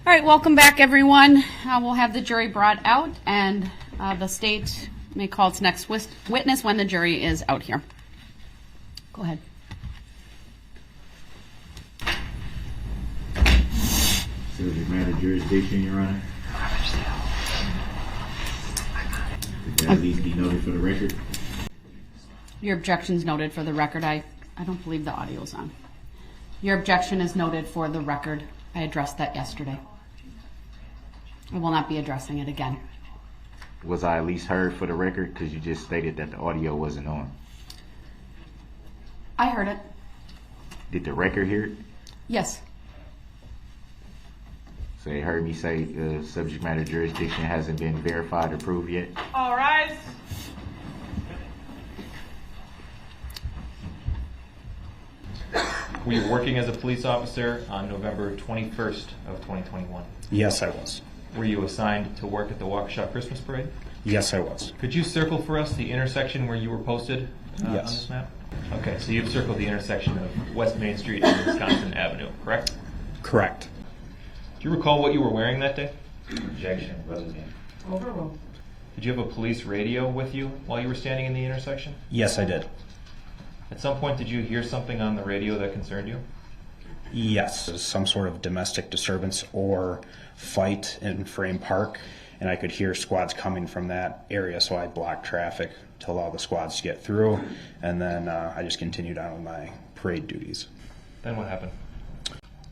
All right, welcome back, everyone. We'll have the jury brought out, and the state may call its next witness when the jury is out here. Go ahead. Subject matter jurisdiction, Your Honor. Would that at least be noted for the record? Your objection's noted for the record. I don't believe the audio's on. Your objection is noted for the record. I addressed that yesterday. I will not be addressing it again. Was I at least heard for the record? Because you just stated that the audio wasn't on. I heard it. Did the record hear it? Yes. So they heard me say the subject matter jurisdiction hasn't been verified or proved yet? All rise. Were you working as a police officer on November 21st of 2021? Yes, I was. Were you assigned to work at the Waukesha Christmas Parade? Yes, I was. Could you circle for us the intersection where you were posted on Yes. this map? Okay, so you've circled the intersection of West Main Street and Wisconsin Avenue, correct? Correct. Do you recall what you were wearing that day? Objection, President. Overruled. Did you have a police radio with you while you were standing in the intersection? Yes, I did. At some point, did you hear something on the radio that concerned you? Yes, some sort of domestic disturbance or fight in Frame Park, and I could hear squads coming from that area, so I blocked traffic to allow the squads to get through, and then I just continued on with my parade duties. Then what happened?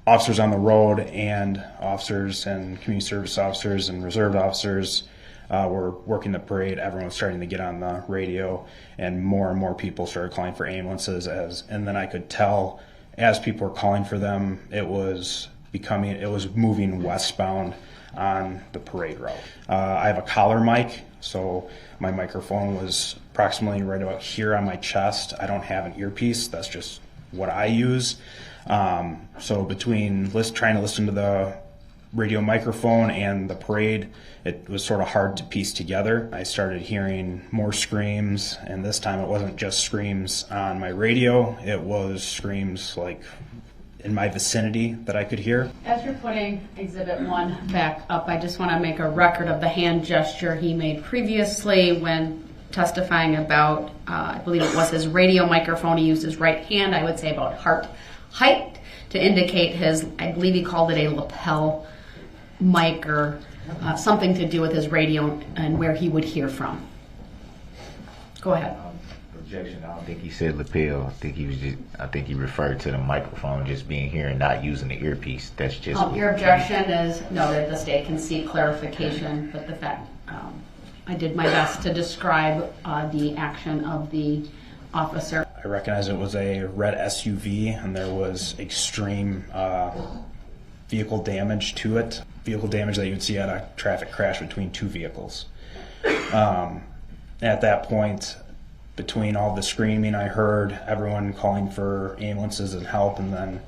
Officers on the road and officers and community service officers and reserve officers were working the parade. Everyone was starting to get on the radio, and more people started calling for ambulances. And then I could tell as people were calling for them, it was moving westbound on the parade route. I have a collar mic, so my microphone was approximately right about here on my chest. I don't have an earpiece. That's just what I use. So between trying to listen to the radio microphone and the parade, it was sort of hard to piece together. I started hearing more screams, and this time it wasn't just screams on my radio, it was screams like in my vicinity that I could hear. As you're putting Exhibit 1 back up, I just want to make a record of the hand gesture he made previously when testifying about, I believe it was his radio microphone. He used his right hand, I would say about heart height, to indicate his, I believe he called it a lapel mic or something to do with his radio and where he would hear from. Go ahead. Objection. I don't think he said lapel. I think he referred to the microphone just being here and not using the earpiece. That's just. Your objection is noted. The state can seek clarification, but the fact I did my best to describe the action of the officer. I recognize it was a red SUV, and there was extreme vehicle damage to it. Vehicle damage that you would see at a traffic crash between two vehicles. At that point, between all the screaming, I heard everyone calling for ambulances and help, and then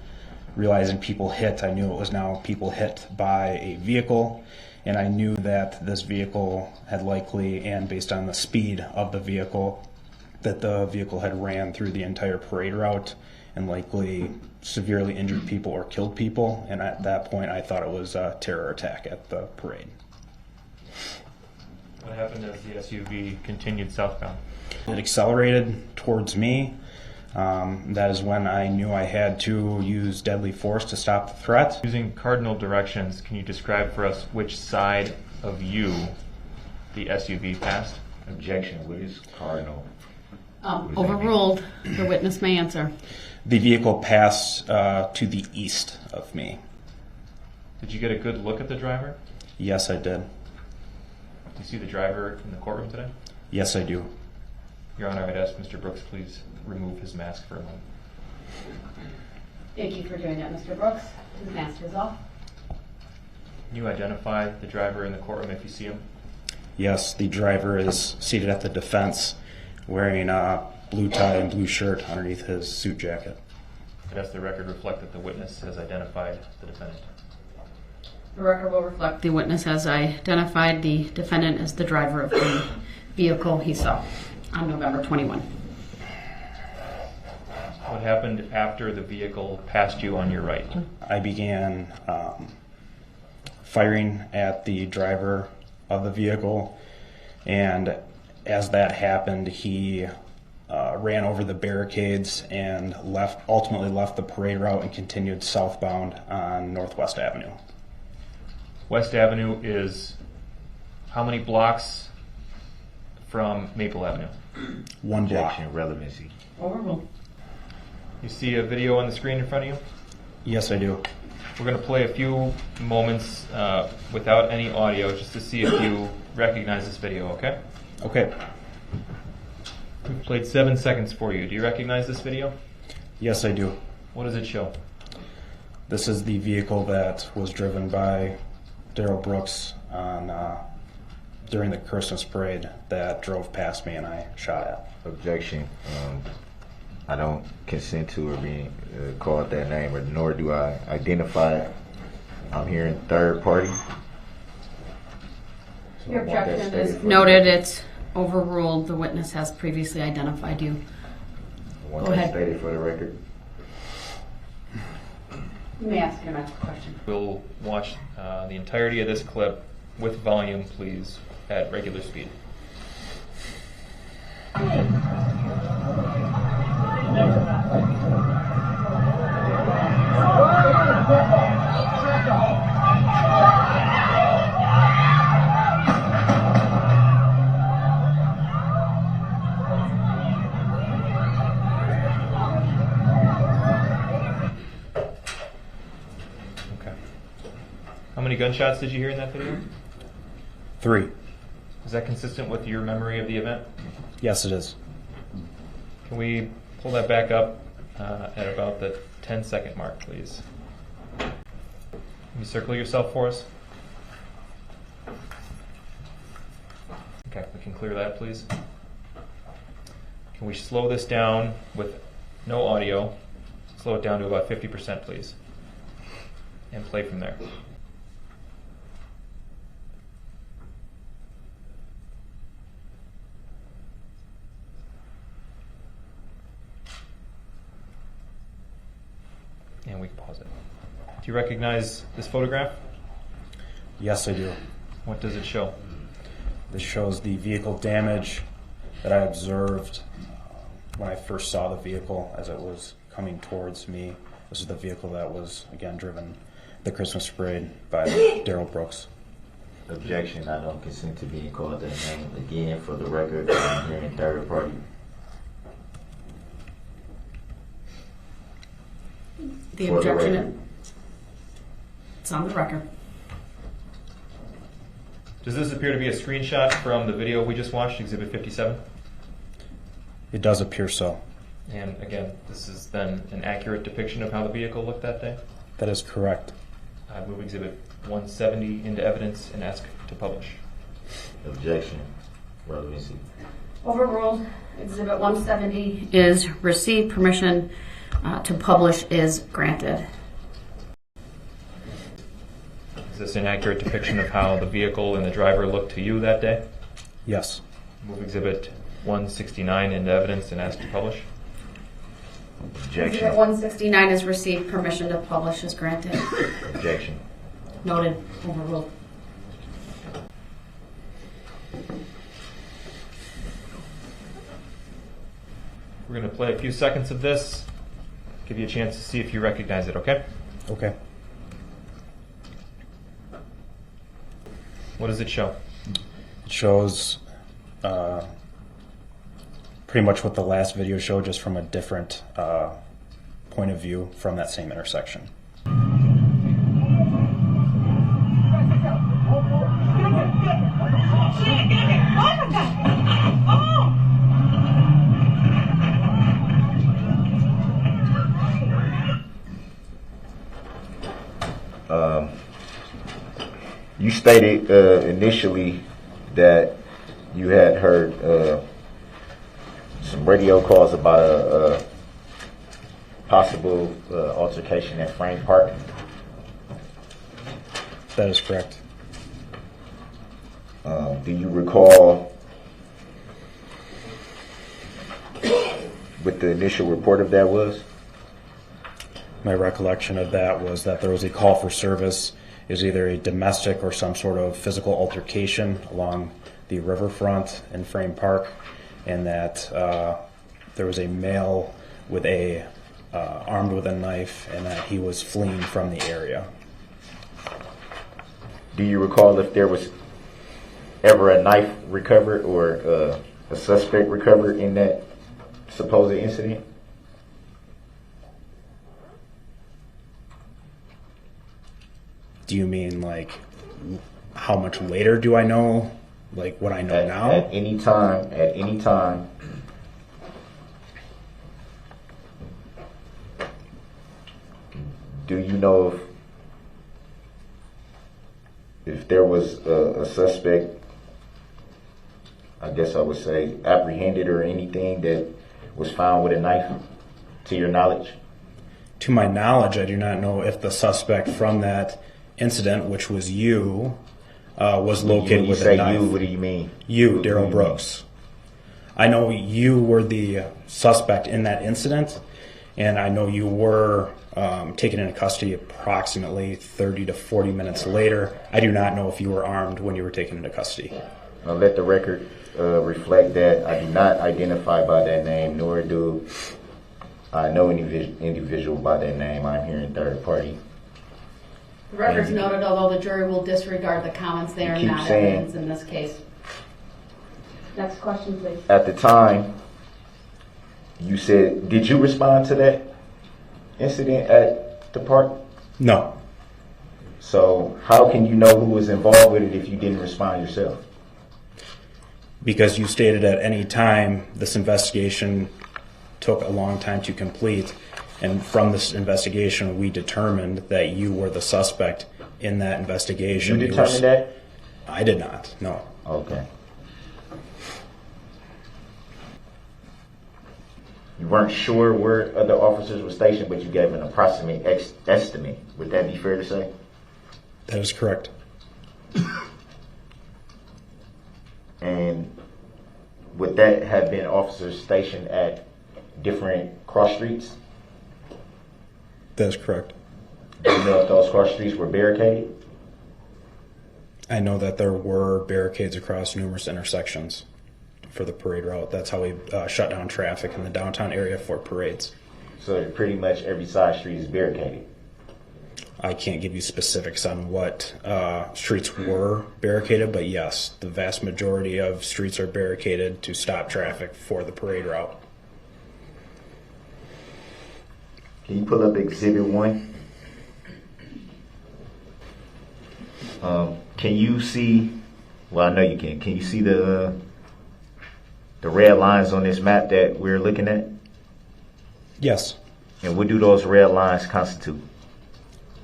realizing people hit, I knew it was now people hit by a vehicle, and I knew that this vehicle had likely, and based on the speed of the vehicle, that the vehicle had ran through the entire parade route and likely severely injured people or killed people, and at that point I thought it was a terror attack at the parade. What happened as the SUV continued southbound? It accelerated towards me. That is when I knew I had to use deadly force to stop the threat. Using cardinal directions, can you describe for us which side of you the SUV passed? Objection. What is cardinal? Overruled. The witness may answer. The vehicle passed to the east of me. Did you get a good look at the driver? Yes, I did. Do you see the driver in the courtroom today? Yes, I do. Your Honor, I'd ask Mr. Brooks please remove his mask for a moment. Thank you for doing that, Mr. Brooks. His mask is off. Can you identify the driver in the courtroom if you see him? Yes, the driver is seated at the defense wearing a blue tie and blue shirt underneath his suit jacket. I'd ask the record reflect that the witness has identified the defendant. The record will reflect the witness has identified the defendant as the driver of the vehicle he saw on November 21. What happened after the vehicle passed you on your right? I began firing at the driver of the vehicle, and as that happened, he ran over the barricades and ultimately left the parade route and continued southbound on Northwest Avenue. West Avenue is how many blocks from Maple Avenue? One block. Objection, relevancy. Overruled. You see a video on the screen in front of you? Yes, I do. We're going to play a few moments without any audio just to see if you recognize this video, okay? Okay. We've played 7 seconds for you. Do you recognize this video? Yes, I do. What does it show? This is the vehicle that was driven by Darrell Brooks during the Christmas parade that drove past me and I shot at. Objection. I don't consent to it being called that name, or nor do I identify it. I'm hearing third party. So Your I want that objection stated is for the noted. record. It's overruled. The witness has previously identified you. I want Go that ahead. stated for the record. You may ask your next question. We'll watch the entirety of this clip with volume, please, at regular speed. Okay. How many gunshots did you hear in that video? 3. Is that consistent with your memory of the event? Yes, it is. Can we pull that back up at about the 10-second mark, please? Can you circle yourself for us? Okay, we can clear that, please. Can we slow this down with no audio? Slow it down to about 50%, please. And play from there. And we can pause it. Do you recognize this photograph? Yes, I do. What does it show? This shows the vehicle damage that I observed when I first saw the vehicle as it was coming towards me. This is the vehicle that was, again, driven the Christmas parade by Darrell Brooks. Objection. I don't consent to being called that name. Again, for the record, I'm hearing third party. The For the objection, record. it's on the record. Does this appear to be a screenshot from the video we just watched, Exhibit 57? It does appear so. And again, this is then an accurate depiction of how the vehicle looked that day? That is correct. I move Exhibit 170 into evidence and ask to publish. Objection. Relevancy. Overruled. Exhibit 170 is received. Permission to publish is granted. Is this an accurate depiction of how the vehicle and the driver looked to you that day? Yes. Move Exhibit 169 into evidence and ask to publish. Exhibit Objection. 169 is received. Permission to publish is granted. Objection. Noted. Overruled. We're going to play a few seconds of this, give you a chance to see if you recognize it, okay? Okay. What does it show? It shows pretty much what the last video showed, just from a different point of view from that same intersection. You stated initially that you had heard some radio calls about a possible altercation at Frame Park. That is correct. Do you recall what the initial report of that was? My recollection of that was that there was a call for service It was either a domestic or some sort of physical altercation along the riverfront in Frame Park, and that there was a male with armed with a knife, and that he was fleeing from the area. Do you recall if there was ever a knife recovered or a suspect recovered in that supposed incident? Do you mean like how much later do I know? Like what I know now? At any time. Do you know if there was a suspect, I guess I would say, apprehended or anything that was found with a knife, to your knowledge? To my knowledge, I do not know if the suspect from that incident, which was you, was located with a knife. When you say you, what do you mean? You, Darrell Brooks. I know you were the suspect in that incident, and I know you were taken into custody approximately 30 to 40 minutes later. I do not know if you were armed when you were taken into custody. I'll let the record reflect that I do not identify by that name, nor do I know any individual by that name. I'm here in third party. The record's noted, although the jury will disregard the comments, they are not evidence in this case. Next question, please. At the time, you said, did you respond to that incident at the park? No. So how can you know who was involved with it if you didn't respond yourself? Because you stated at any time this investigation took a long time to complete, and from this investigation we determined that you were the suspect in that investigation. You determined that? I did not, no. Okay. You weren't sure where other officers were stationed, but you gave an approximate estimate. Would that be fair to say? That is correct. And would that have been officers stationed at different cross streets? That is correct. Do you know if those cross streets were barricaded? I know that there were barricades across numerous intersections for the parade route. That's how we shut down traffic in the downtown area for parades. So pretty much every side street is barricaded? I can't give you specifics on what streets were barricaded, but yes, the vast majority of streets are barricaded to stop traffic for the parade route. Can you pull up Exhibit 1? Can you see, well, I know you can. Can you see the red lines on this map that we're looking at? Yes. And what do those red lines constitute?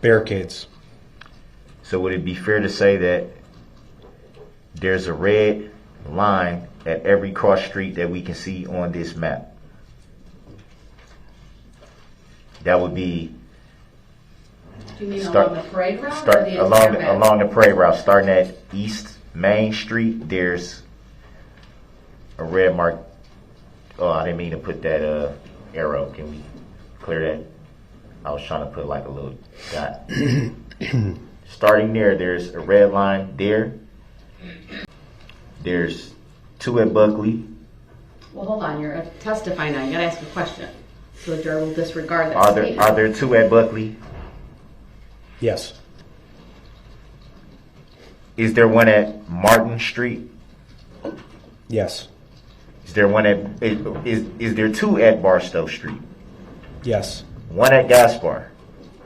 Barricades. So would it be fair to say that there's a red line at every cross street that we can see on this map? That would be... Do you mean along the parade route or the along the parade route, starting at East Main Street, there's a red mark. Oh, I didn't mean to put that arrow. Can we clear that? I was trying to put like a little dot. Starting there's a red line there. There's 2 at Buckley. Well, hold on. You're testifying now. You got to ask a question. So the jury will disregard that statement. Are there 2 at Buckley? Yes. Is there one at Martin Street? Yes. Is there one at is there 2 at Barstow Street? Yes. 1 at Gaspar?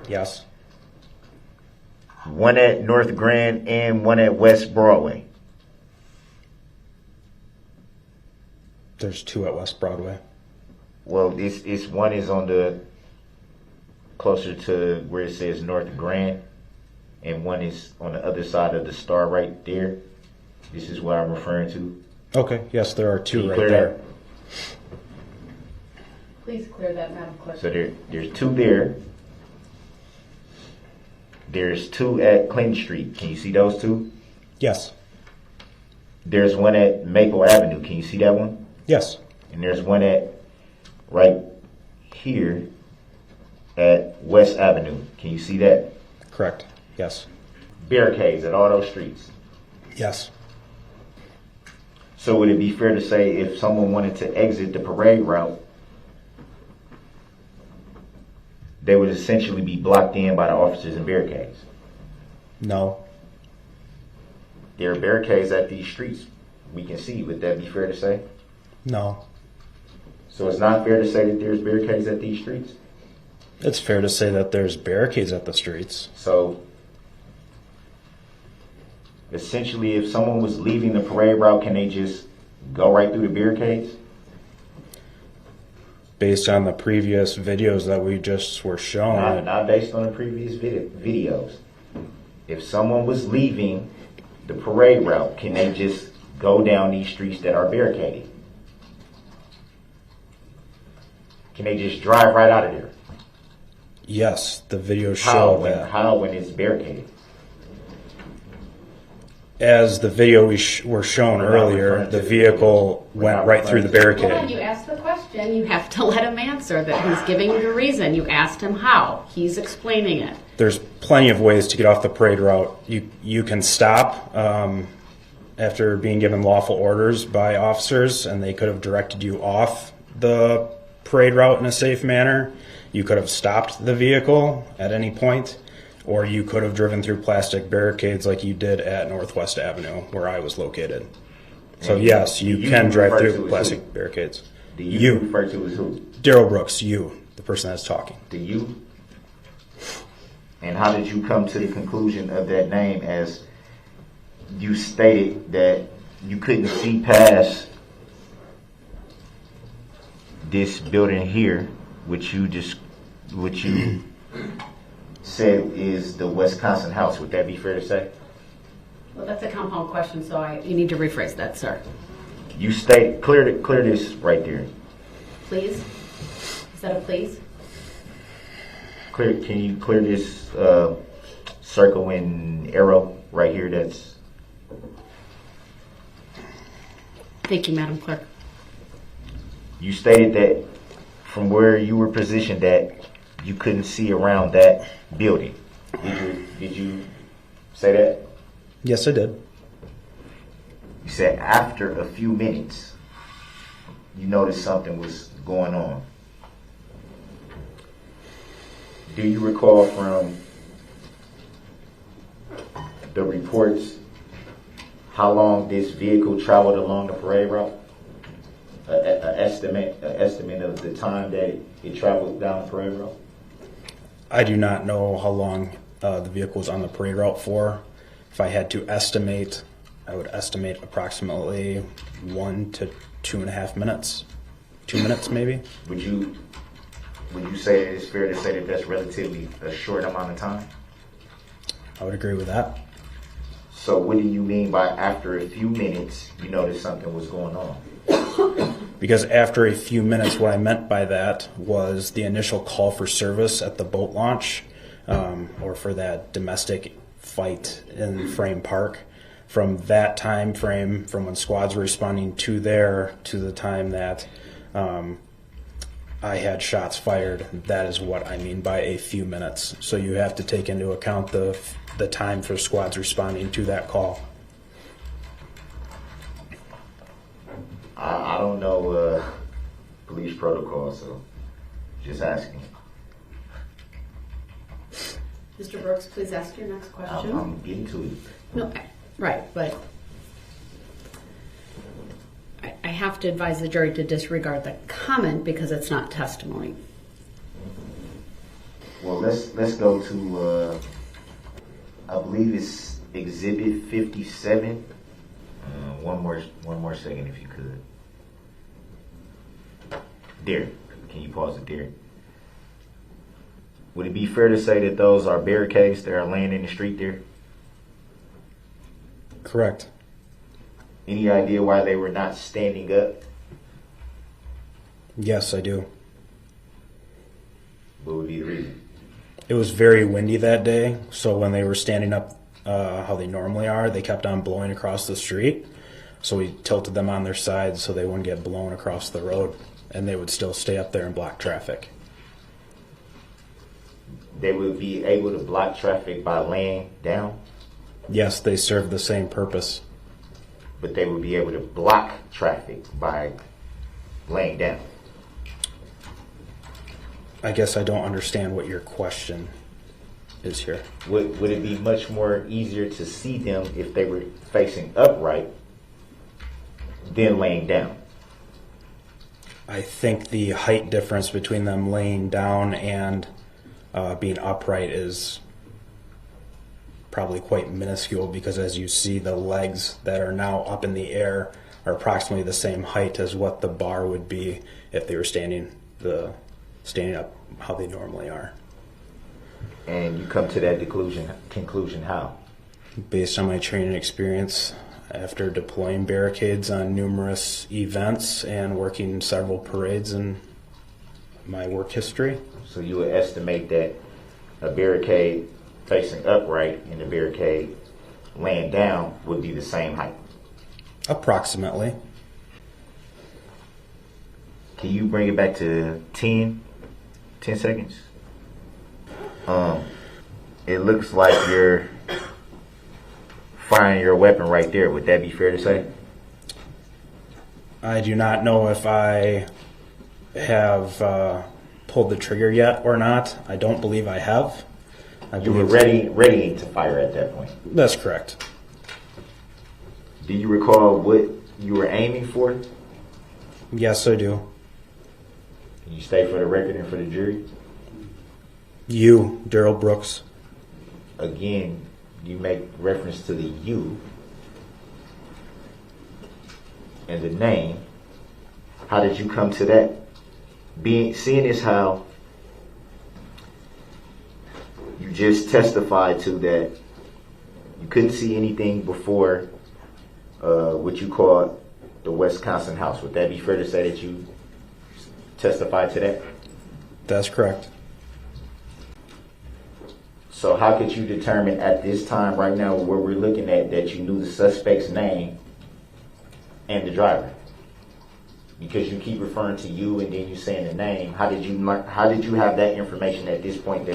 Yes. 1 at North Grand and 1 at West Broadway? There's 2 at West Broadway. Well, it's one is on the closer to where it says North Grand, and one is on the other side of the star right there. This is what I'm referring to. Okay. Yes, there are 2 right clear there. that? Please clear that, Madam Clerk. So there's 2 there. There's 2 at Clinton Street. Can you see those 2? Yes. There's 1 at Maple Avenue. Can you see that one? Yes. And there's 1 at right here at West Avenue. Can you see that? Correct. Yes. barricades at all those streets. Yes. So would it be fair to say if someone wanted to exit the parade route, they would essentially be blocked in by the officers and barricades? No. There are barricades at these streets we can see. Would that be fair to say? No. So it's not fair to say that there's barricades at these streets? It's fair to say that there's barricades at the streets. So essentially, if someone was leaving the parade route, can they just go right through the barricades? Based on the previous videos that we just were shown. Not based on the previous videos. If someone was leaving the parade route, can they just go down these streets that are barricaded? Can they just drive right out of there? Yes, the video showed that. How when it's barricaded? As the video were shown earlier, the vehicle went right through the Hold on, barricade. you asked the question. You have to let him answer that. He's giving you the reason. You asked him how. He's explaining it. There's plenty of ways to get off the parade route. You can stop after being given lawful orders by officers, and they could have directed you off the parade route in a safe manner. You could have stopped the vehicle at any point, or you could have driven through plastic barricades like you did at Northwest Avenue, where I was located. So yes, you can drive through plastic barricades. The you refer to as who? Darrell Brooks, you, the person that's talking. The you? And how did you come to the conclusion of that name, as you stated that you couldn't see past this building here, which you said is the Wisconsin House? Would that be fair to say? Well, that's a compound question, so you need to rephrase that, sir. You state clear this right there. Please? Is that a please? Can you clear this circle and arrow right here? That's. Thank you, Madam Clerk. You stated that from where you were positioned that you couldn't see around that building. Did you say that? Yes, I did. You said after a few minutes, you noticed something was going on. Do you recall from the reports how long this vehicle traveled along the parade route? An estimate of the time that it traveled down the parade route? I do not know how long the vehicle was on the parade route for. If I had to estimate, I would estimate approximately 1 to 2.5 minutes. 2 minutes, maybe. Would you say that it's fair to say that that's relatively a short amount of time? I would agree with that. So what do you mean by after a few minutes you noticed something was going on? Because after a few minutes, what I meant by that was the initial call for service at the boat launch, or for that domestic fight in Frame Park. From that time frame, from when squads were responding to there to the time that I had shots fired, that is what I mean by a few minutes. So you have to take into account the time for squads responding to that call. I don't know police protocol, so just asking. Mr. Brooks, please ask your next question. I'm getting to it. No, right, but I have to advise the jury to disregard the comment because it's not testimony. Well, let's go to I believe it's Exhibit 57. One more second, if you could. There. Can you pause it there? Would it be fair to say that those are barricades that are laying in the street there? Correct. Any idea why they were not standing up? Yes, I do. What would be the reason? It was very windy that day, so when they were standing up how they normally are, they kept on blowing across the street. So we tilted them on their sides so they wouldn't get blown across the road, and they would still stay up there and block traffic. They would be able to block traffic by laying down? Yes, they serve the same purpose. But they would be able to block traffic by laying down. I guess I don't understand what your question is here. Would it be much more easier to see them if they were facing upright than laying down? I think the height difference between them laying down and being upright is probably quite minuscule, because as you see, the legs that are now up in the air are approximately the same height as what the bar would be if they were standing up how they normally are. And you come to that conclusion how? Based on my training experience after deploying barricades on numerous events and working several parades in my work history. So you would estimate that a barricade facing upright and a barricade laying down would be the same height? Approximately. Can you bring it back to 10 seconds? It looks like you're firing your weapon right there. Would that be fair to say? I do not know if I have pulled the trigger yet or not. I don't believe I have. You were ready to fire at that point. That's correct. Do you recall what you were aiming for? Yes, I do. Can you state for the record and for the jury? You, Darrell Brooks. Again, you make reference to the you and the name. How did you come to that? Seeing as how you just testified to that you couldn't see anything before what you call the Wisconsin house. Would that be fair to say that you testified to that? That's correct. So how could you determine at this time right now where we're looking at that you knew the suspect's name and the driver? Because you keep referring to you and then you saying the name. How did you have that information at this point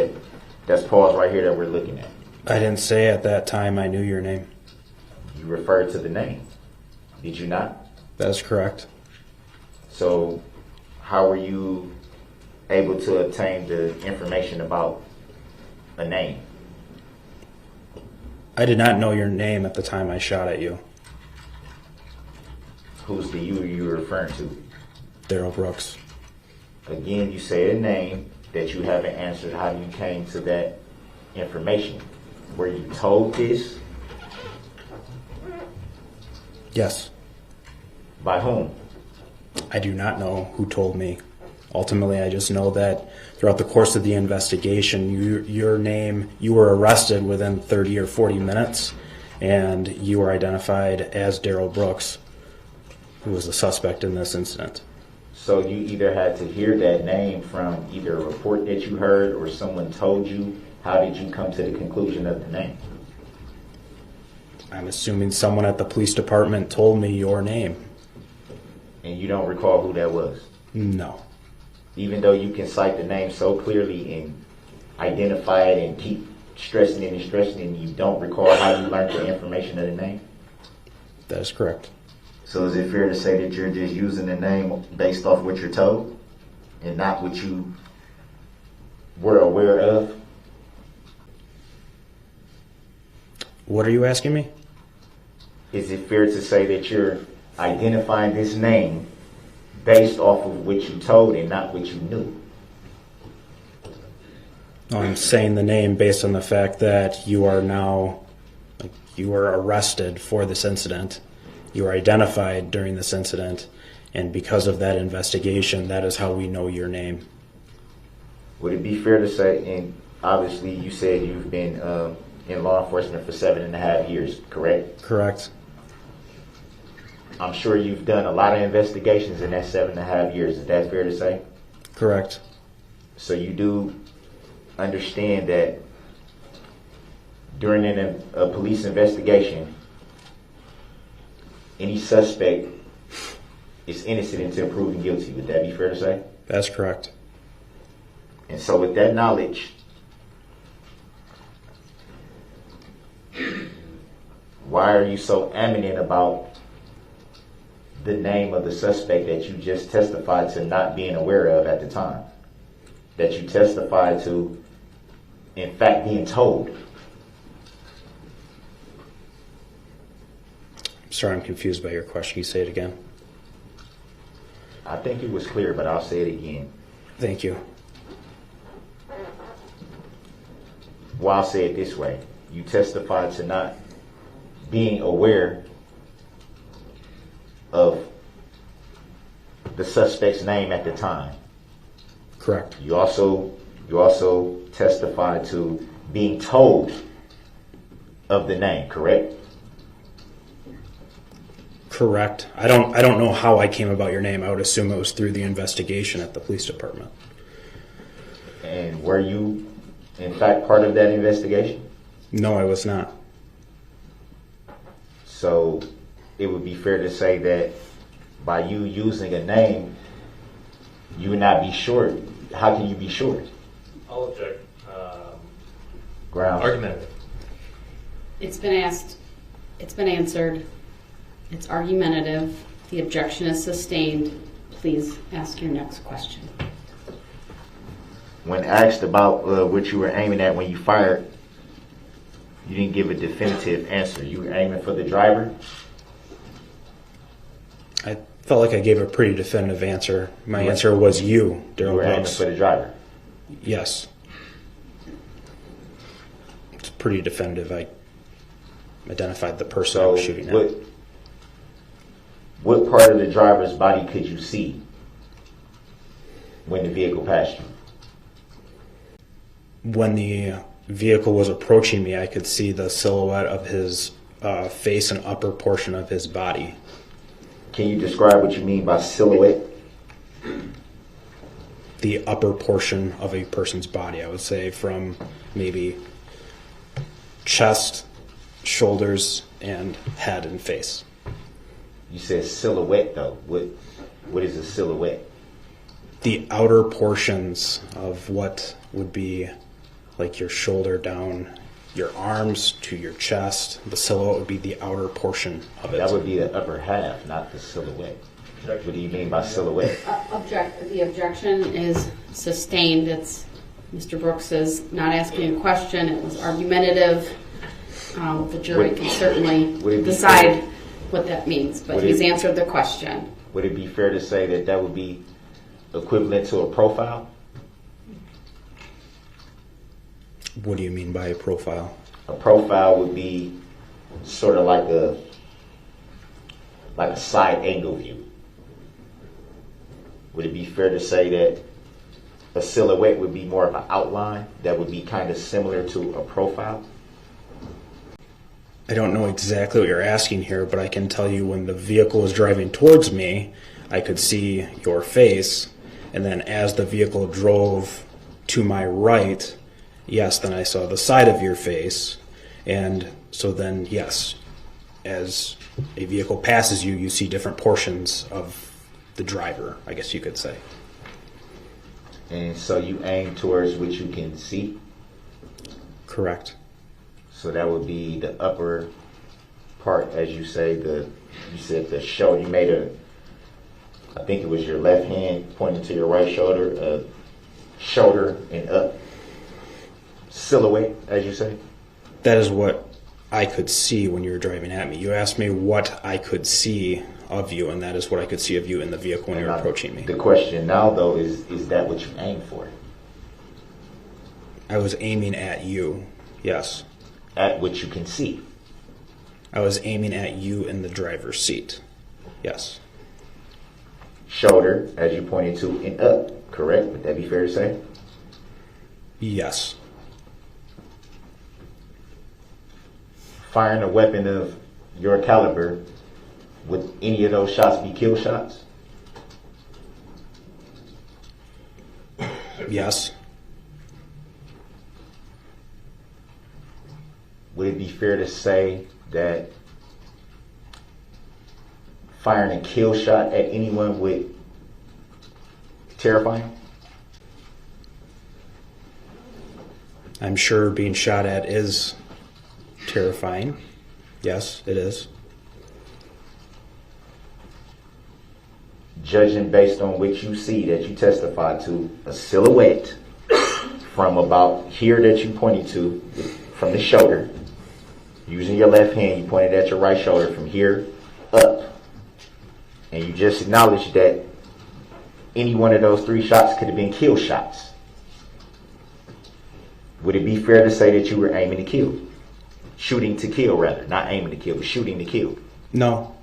that's paused right here that we're looking at? I didn't say at that time I knew your name. You referred to the name. Did you not? That's correct. So how were you able to obtain the information about a name? I did not know your name at the time I shot at you. Who's the you were referring to? Darrell Brooks. Again, you say a name that you haven't answered how you came to that information. Were you told this? Yes. By whom? I do not know who told me. Ultimately, I just know that throughout the course of the investigation, you were arrested within 30 or 40 minutes, and you were identified as Darrell Brooks, who was the suspect in this incident. So you either had to hear that name from either a report that you heard or someone told you. How did you come to the conclusion of the name? I'm assuming someone at the police department told me your name. And you don't recall who that was? No. Even though you can cite the name so clearly and identify it and keep stressing it and stressing it, and you don't recall how you learned the information of the name? That is correct. So is it fair to say that you're just using the name based off what you're told and not what you were aware of? What are you asking me? Is it fair to say that you're identifying this name based off of what you told and not what you knew? I'm saying the name based on the fact that you are arrested for this incident. You are identified during this incident, and because of that investigation, that is how we know your name. Would it be fair to say, and obviously you said you've been in law enforcement for 7.5 years, correct? Correct. I'm sure you've done a lot of investigations in that 7.5 years. Is that fair to say? Correct. So you do understand that during a police investigation, any suspect is innocent until proven guilty. Would that be fair to say? That's correct. And so with that knowledge, why are you so adamant about the name of the suspect that you just testified to not being aware of at the time? That you testified to, in fact, being told? Sorry, I'm confused by your question. Can you say it again? I think it was clear, but I'll say it again. Thank you. Well, I'll say it this way. You testified to not being aware of the suspect's name at the time. Correct. You also testified to being told of the name, correct? Correct. I don't know how I came about your name. I would assume it was through the investigation at the police department. And were you, in fact, part of that investigation? No, I was not. So it would be fair to say that by you using a name, you would not be short. How can you be short? I'll object. Grounds. Argumentative. It's been asked. It's been answered. It's argumentative. The objection is sustained. Please ask your next question. When asked about what you were aiming at when you fired, you didn't give a definitive answer. You were aiming for the driver? I felt like I gave a pretty definitive answer. My answer was you, You Darrell were aiming Brooks. for the driver. Yes. It's pretty definitive. I identified the person I So was shooting at. what part of the driver's body could you see when the vehicle passed you? When the vehicle was approaching me, I could see the silhouette of his face and upper portion of his body. Can you describe what you mean by silhouette? The upper portion of a person's body, I would say, from maybe chest, shoulders, and head and face. You said silhouette, though. What is a silhouette? The outer portions of what would be like your shoulder down, your arms to your chest. The silhouette would be the outer portion of it. That would be the upper half, not the silhouette. What do you mean by silhouette? The objection is sustained. It's Mr. Brooks is not asking a question. It was argumentative. The jury can certainly decide what that means, but he's answered the question. Would it be fair to say that that would be equivalent to a profile? What do you mean by a profile? A profile would be sort of like a side angle view. Would it be fair to say that a silhouette would be more of an outline that would be kind of similar to a profile? I don't know exactly what you're asking here, but I can tell you when the vehicle was driving towards me, I could see your face, and then as the vehicle drove to my right, yes, then I saw the side of your face, and so then, yes, as a vehicle passes you, you see different portions of the driver, I guess you could say. And so you aim towards what you can see? Correct. So that would be the upper part, as you say, you said the shoulder. You made I think it was your left hand pointing to your right shoulder, shoulder and up silhouette, as you say. That is what I could see when you were driving at me. You asked me what I could see of you, and that is what I could see of you in the vehicle when you were approaching me. The question now, though, is that what you aim for? I was aiming at you, yes. At what you can see? I was aiming at you in the driver's seat, yes. Shoulder, as you pointed to, and up, correct? Would that be fair to say? Yes. Firing a weapon of your caliber, would any of those shots be kill shots? Yes. Would it be fair to say that firing a kill shot at anyone would terrify him? I'm sure being shot at is terrifying Yes, it is. Judging based on what you see that you testified to, a silhouette from about here that you pointed to, from the shoulder, using your left hand, you pointed at your right shoulder from here up, and you just acknowledged that any one of those 3 shots could have been kill shots. Would it be fair to say that you were aiming to kill? Shooting to kill, rather. Not aiming to kill, but shooting to kill. No.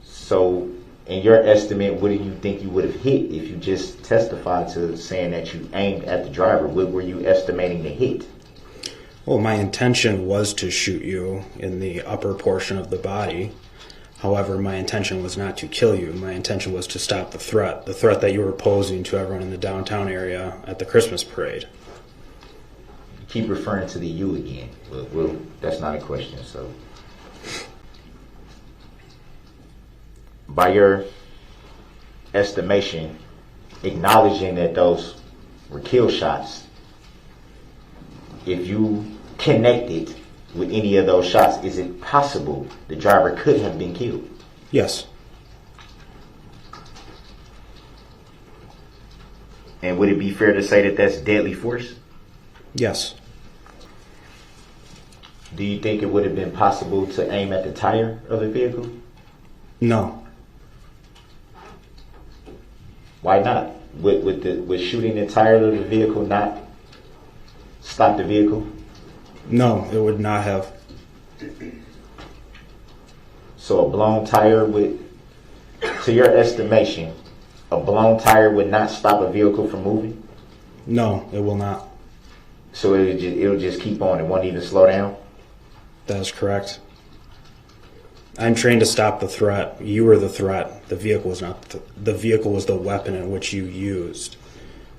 So, in your estimate, what do you think you would have hit if you just testified to saying that you aimed at the driver? What were you estimating to hit? Well, my intention was to shoot you in the upper portion of the body. However, my intention was not to kill you. My intention was to stop the threat that you were posing to everyone in the downtown area at the Christmas parade. You keep referring to the you again. Well, that's not a question, so. By your estimation, acknowledging that those were kill shots, if you connected with any of those shots, is it possible the driver could have been killed? Yes. And would it be fair to say that that's deadly force? Yes. Do you think it would have been possible to aim at the tire of the vehicle? No. Why not? Would shooting the tire of the vehicle not stop the vehicle? No, it would not have. So a blown tire would, to your estimation, a blown tire would not stop a vehicle from moving? No, it will not. So it'll just keep on. It won't even slow down? That is correct. I'm trained to stop the threat. You were the threat. The vehicle was not. The vehicle was the weapon in which you used.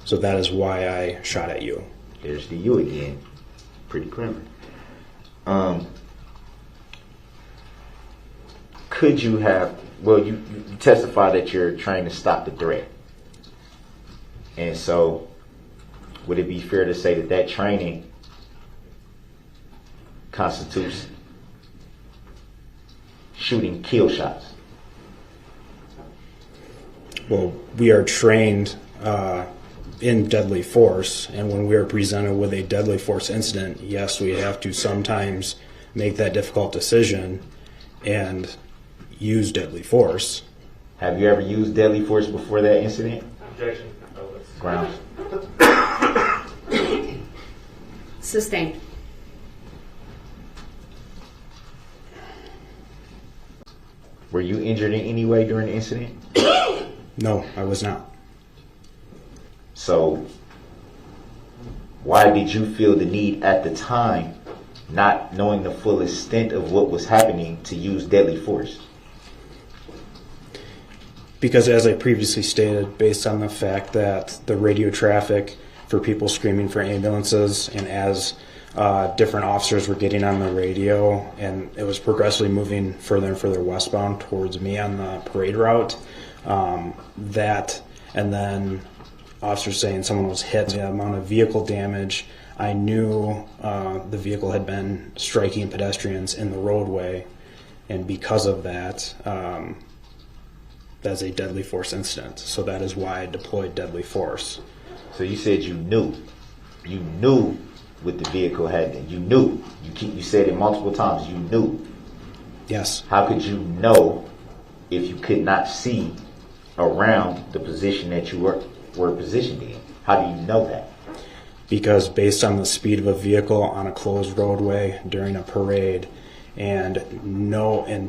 So that is why I shot at you. There's the you again. Pretty clever. Could you have? Well, you testify that you're trying to stop the threat, and so would it be fair to say that training constitutes shooting kill shots? Well, we are trained in deadly force, and when we are presented with a deadly force incident, yes, we have to sometimes make that difficult decision and use deadly force. Have you ever used deadly force before that incident? Objection. Grounds. Sustained. Were you injured in any way during the incident? No, I was not. So why did you feel the need at the time, not knowing the full extent of what was happening, to use deadly force? Because as I previously stated, based on the fact that the radio traffic for people screaming for ambulances, and as different officers were getting on the radio, and it was progressively moving further and further westbound towards me on the parade route, that, and then officers saying someone was hit, the amount of vehicle damage, I knew the vehicle had been striking pedestrians in the roadway, and because of that, that's a deadly force incident. So that is why I deployed deadly force. So you said you knew what the vehicle had. You knew. You said it multiple times. You knew. Yes. How could you know if you could not see around the position that you were positioned in? How do you know that? Because based on the speed of a vehicle on a closed roadway during a parade, and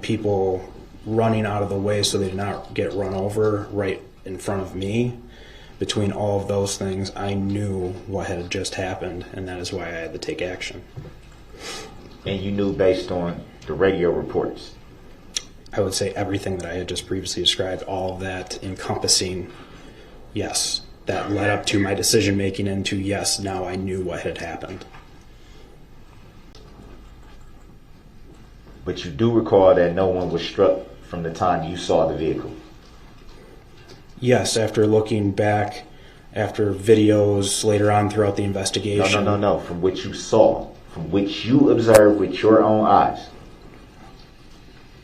people running out of the way so they did not get run over right in front of me, between all of those things, I knew what had just happened, and that is why I had to take action. And you knew based on the radio reports? I would say everything that I had just previously described, all of that encompassing, yes, that led up to my decision making into, yes, now I knew what had happened. But you do recall that no one was struck from the time you saw the vehicle? Yes, after looking back, after videos later on throughout the investigation. No. From what you saw, from what you observed with your own eyes.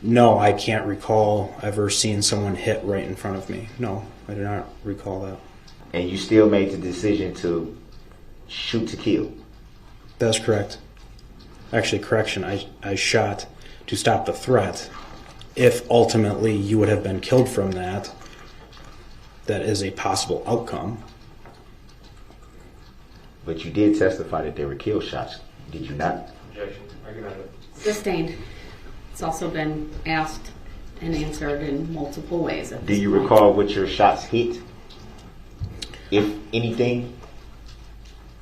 No, I can't recall ever seeing someone hit right in front of me. No, I do not recall that. And you still made the decision to shoot to kill. That's correct. Actually, correction, I shot to stop the threat. If ultimately you would have been killed from that, that is a possible outcome. But you did testify that there were kill shots, did you not? Objection. Argument. Sustained. It's also been asked and answered in multiple ways. Do you recall what your shots hit? If anything?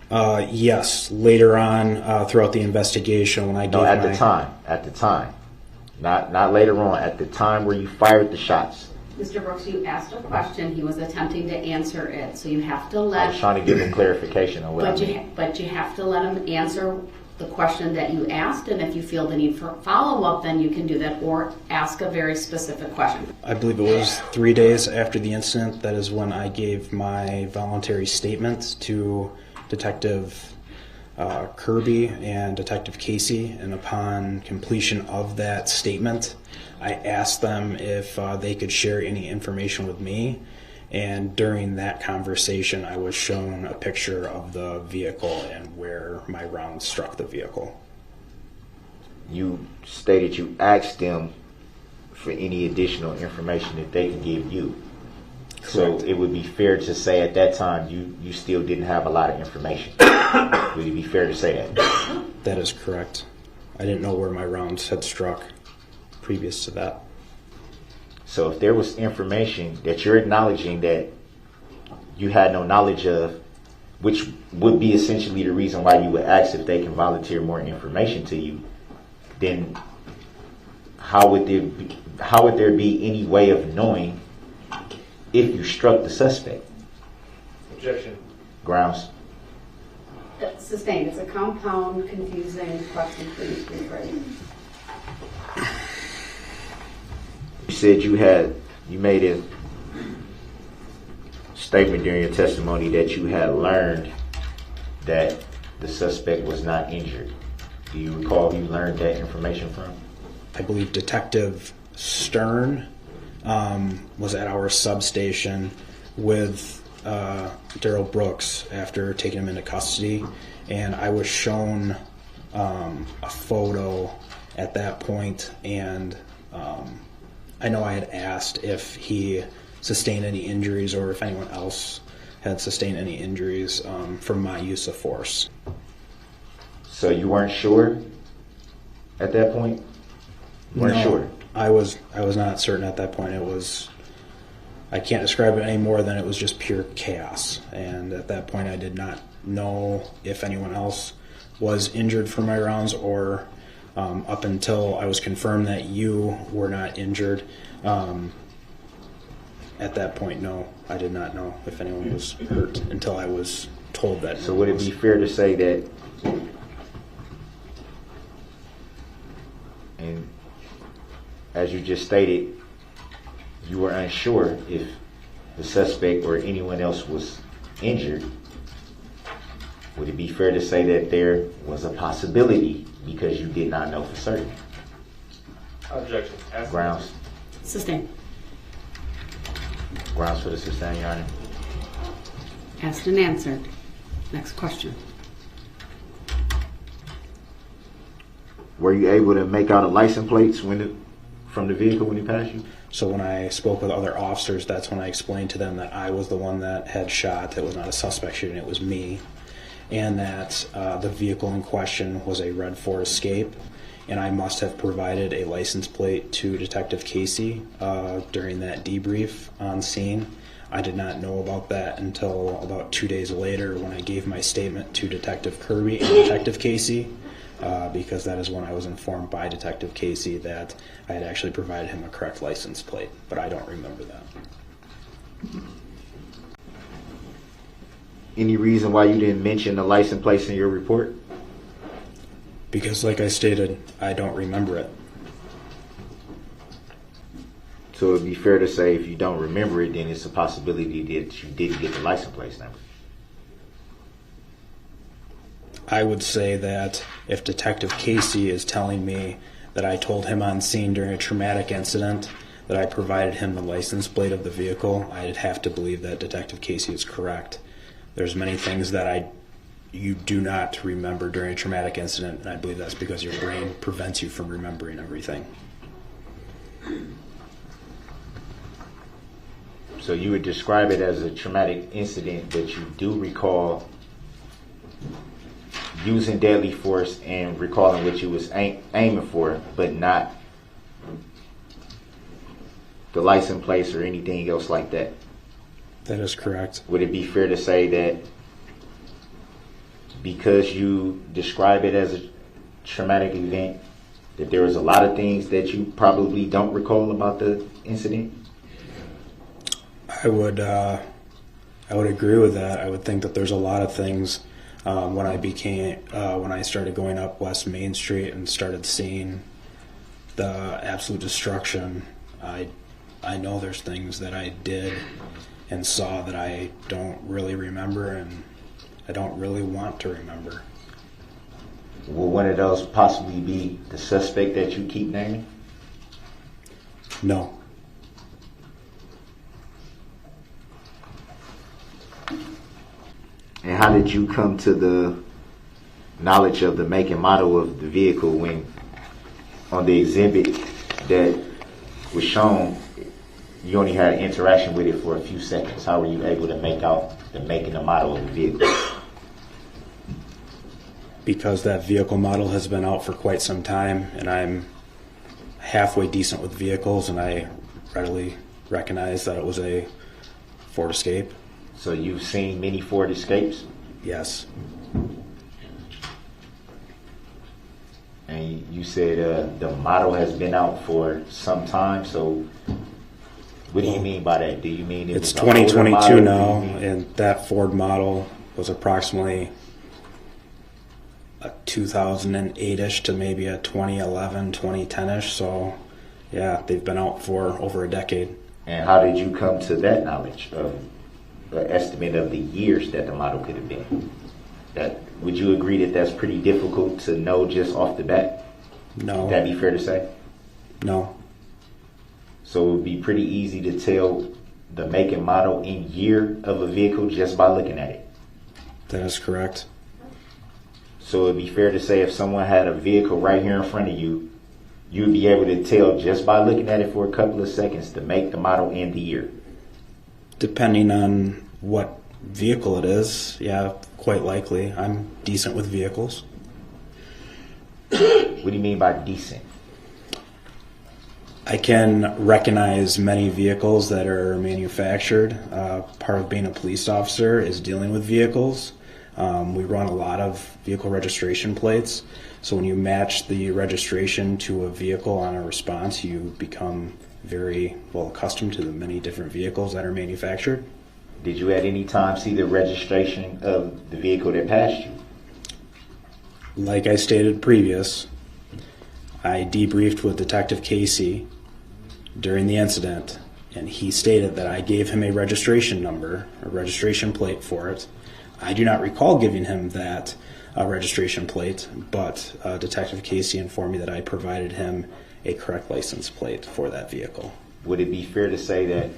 Yes. Later on, throughout the investigation, when I gave No, at the time. At the time. Not later on. At the time where you fired the shots. Mr. Brooks, you asked a question. He was attempting to answer it. So you have to I let... was trying to give him clarification on what I mean. But you have to let him answer the question that you asked, and if you feel the need for follow-up, then you can do that, or ask a very specific question. I believe it was 3 days after the incident. That is when I gave my voluntary statement to Detective Kirby and Detective Casey, and upon completion of that statement, I asked them if they could share any information with me. And during that conversation, I was shown a picture of the vehicle and where my round struck the vehicle. You stated you asked them for any additional information that they could give you. So it would be fair to say at that time you still didn't have a lot of information. Would it be fair to say that? That is correct. I didn't know where my rounds had struck previous to that. So if there was information that you're acknowledging that you had no knowledge of, which would be essentially the reason why you would ask if they can volunteer more information to you, then how would there be any way of knowing if you struck the suspect? Objection. Grounds. Sustained. It's a compound, confusing question. Please rephrase. You said you made a statement during your testimony that you had learned that the suspect was not injured. Do you recall who you learned that information from? I believe Detective Stern was at our substation with Darrell Brooks after taking him into custody, and I was shown a photo at that point, and I know I had asked if he sustained any injuries or if anyone else had sustained any injuries from my use of force. So you weren't sure at that point? You weren't sure? I was not certain at that point. I can't describe it any more than it was just pure chaos. And at that point I did not know if anyone else was injured from my rounds, or up until I was confirmed that you were not injured. At that point, no, I did not know if anyone was hurt until I was told that. So would it be fair to say that, and as you just stated, you were unsure if the suspect or anyone else was injured? Would it be fair to say that there was a possibility because you did not know for certain? Objection. Grounds. Sustained. Grounds for the sustain, Your Honor. Asked and answered. Next question. Were you able to make out a license plates from the vehicle when he passed you? So when I spoke with other officers, that's when I explained to them that I was the one that had shot. It was not a suspect shooting, it was me. And that the vehicle in question was a red Ford Escape. And I must have provided a license plate to Detective Casey during that debrief on scene. I did not know about that until about 2 days later when I gave my statement to Detective Kirby and Detective Casey, because that is when I was informed by Detective Casey that I had actually provided him a correct license plate, but I don't remember that. Any reason why you didn't mention the license plates in your report? Because like I stated, I don't remember it. So it'd be fair to say if you don't remember it, then it's a possibility that you didn't get the license plate number. I would say that if Detective Casey is telling me that I told him on scene during a traumatic incident that I provided him the license plate of the vehicle, I'd have to believe that Detective Casey is correct. There's many things that you do not remember during a traumatic incident, and I believe that's because your brain prevents you from remembering everything. So you would describe it as a traumatic incident, but you do recall using deadly force and recalling what you was aiming for, but not the license plates or anything else like that. That is correct. Would it be fair to say that because you describe it as a traumatic event, that there was a lot of things that you probably don't recall about the incident? I would agree with that. I would think that there's a lot of things when I started going up West Main Street and started seeing the absolute destruction. I know there's things that I did and saw that I don't really remember, and I don't really want to remember. Will one of those possibly be the suspect that you keep naming? No. And how did you come to the knowledge of the make and model of the vehicle when on the exhibit that was shown, you only had interaction with it for a few seconds? How were you able to make out the make and the model of the vehicle? Because that vehicle model has been out for quite some time, and I'm halfway decent with vehicles, and I readily recognize that it was a Ford Escape. So you've seen many Ford Escapes? Yes. And you said the model has been out for some time, so what do you mean by that? Do you mean It's was an older 2022 model? now, and that Ford model was approximately a 2008-ish to maybe a 2011, 2010-ish. So, yeah, they've been out for over a decade. And how did you come to that knowledge of the estimate of the years that the model could have been? Would you agree that that's pretty difficult to know just off the bat? No. Would that be fair to say? No. So it would be pretty easy to tell the make and model in year of a vehicle just by looking at it. That is correct. So it would be fair to say if someone had a vehicle right here in front of you, you'd be able to tell just by looking at it for a couple of seconds the make, the model, and the year. Depending on what vehicle it is, yeah, quite likely. I'm decent with vehicles. What do you mean by decent? I can recognize many vehicles that are manufactured. Part of being a police officer is dealing with vehicles. We run a lot of vehicle registration plates. So when you match the registration to a vehicle on a response, you become very well accustomed to the many different vehicles that are manufactured. Did you at any time see the registration of the vehicle that passed you? Like I stated previous, I debriefed with Detective Casey during the incident, and he stated that I gave him a registration number, a registration plate for it. I do not recall giving him that registration plate, but Detective Casey informed me that I provided him a correct license plate for that vehicle. Would it be fair to say that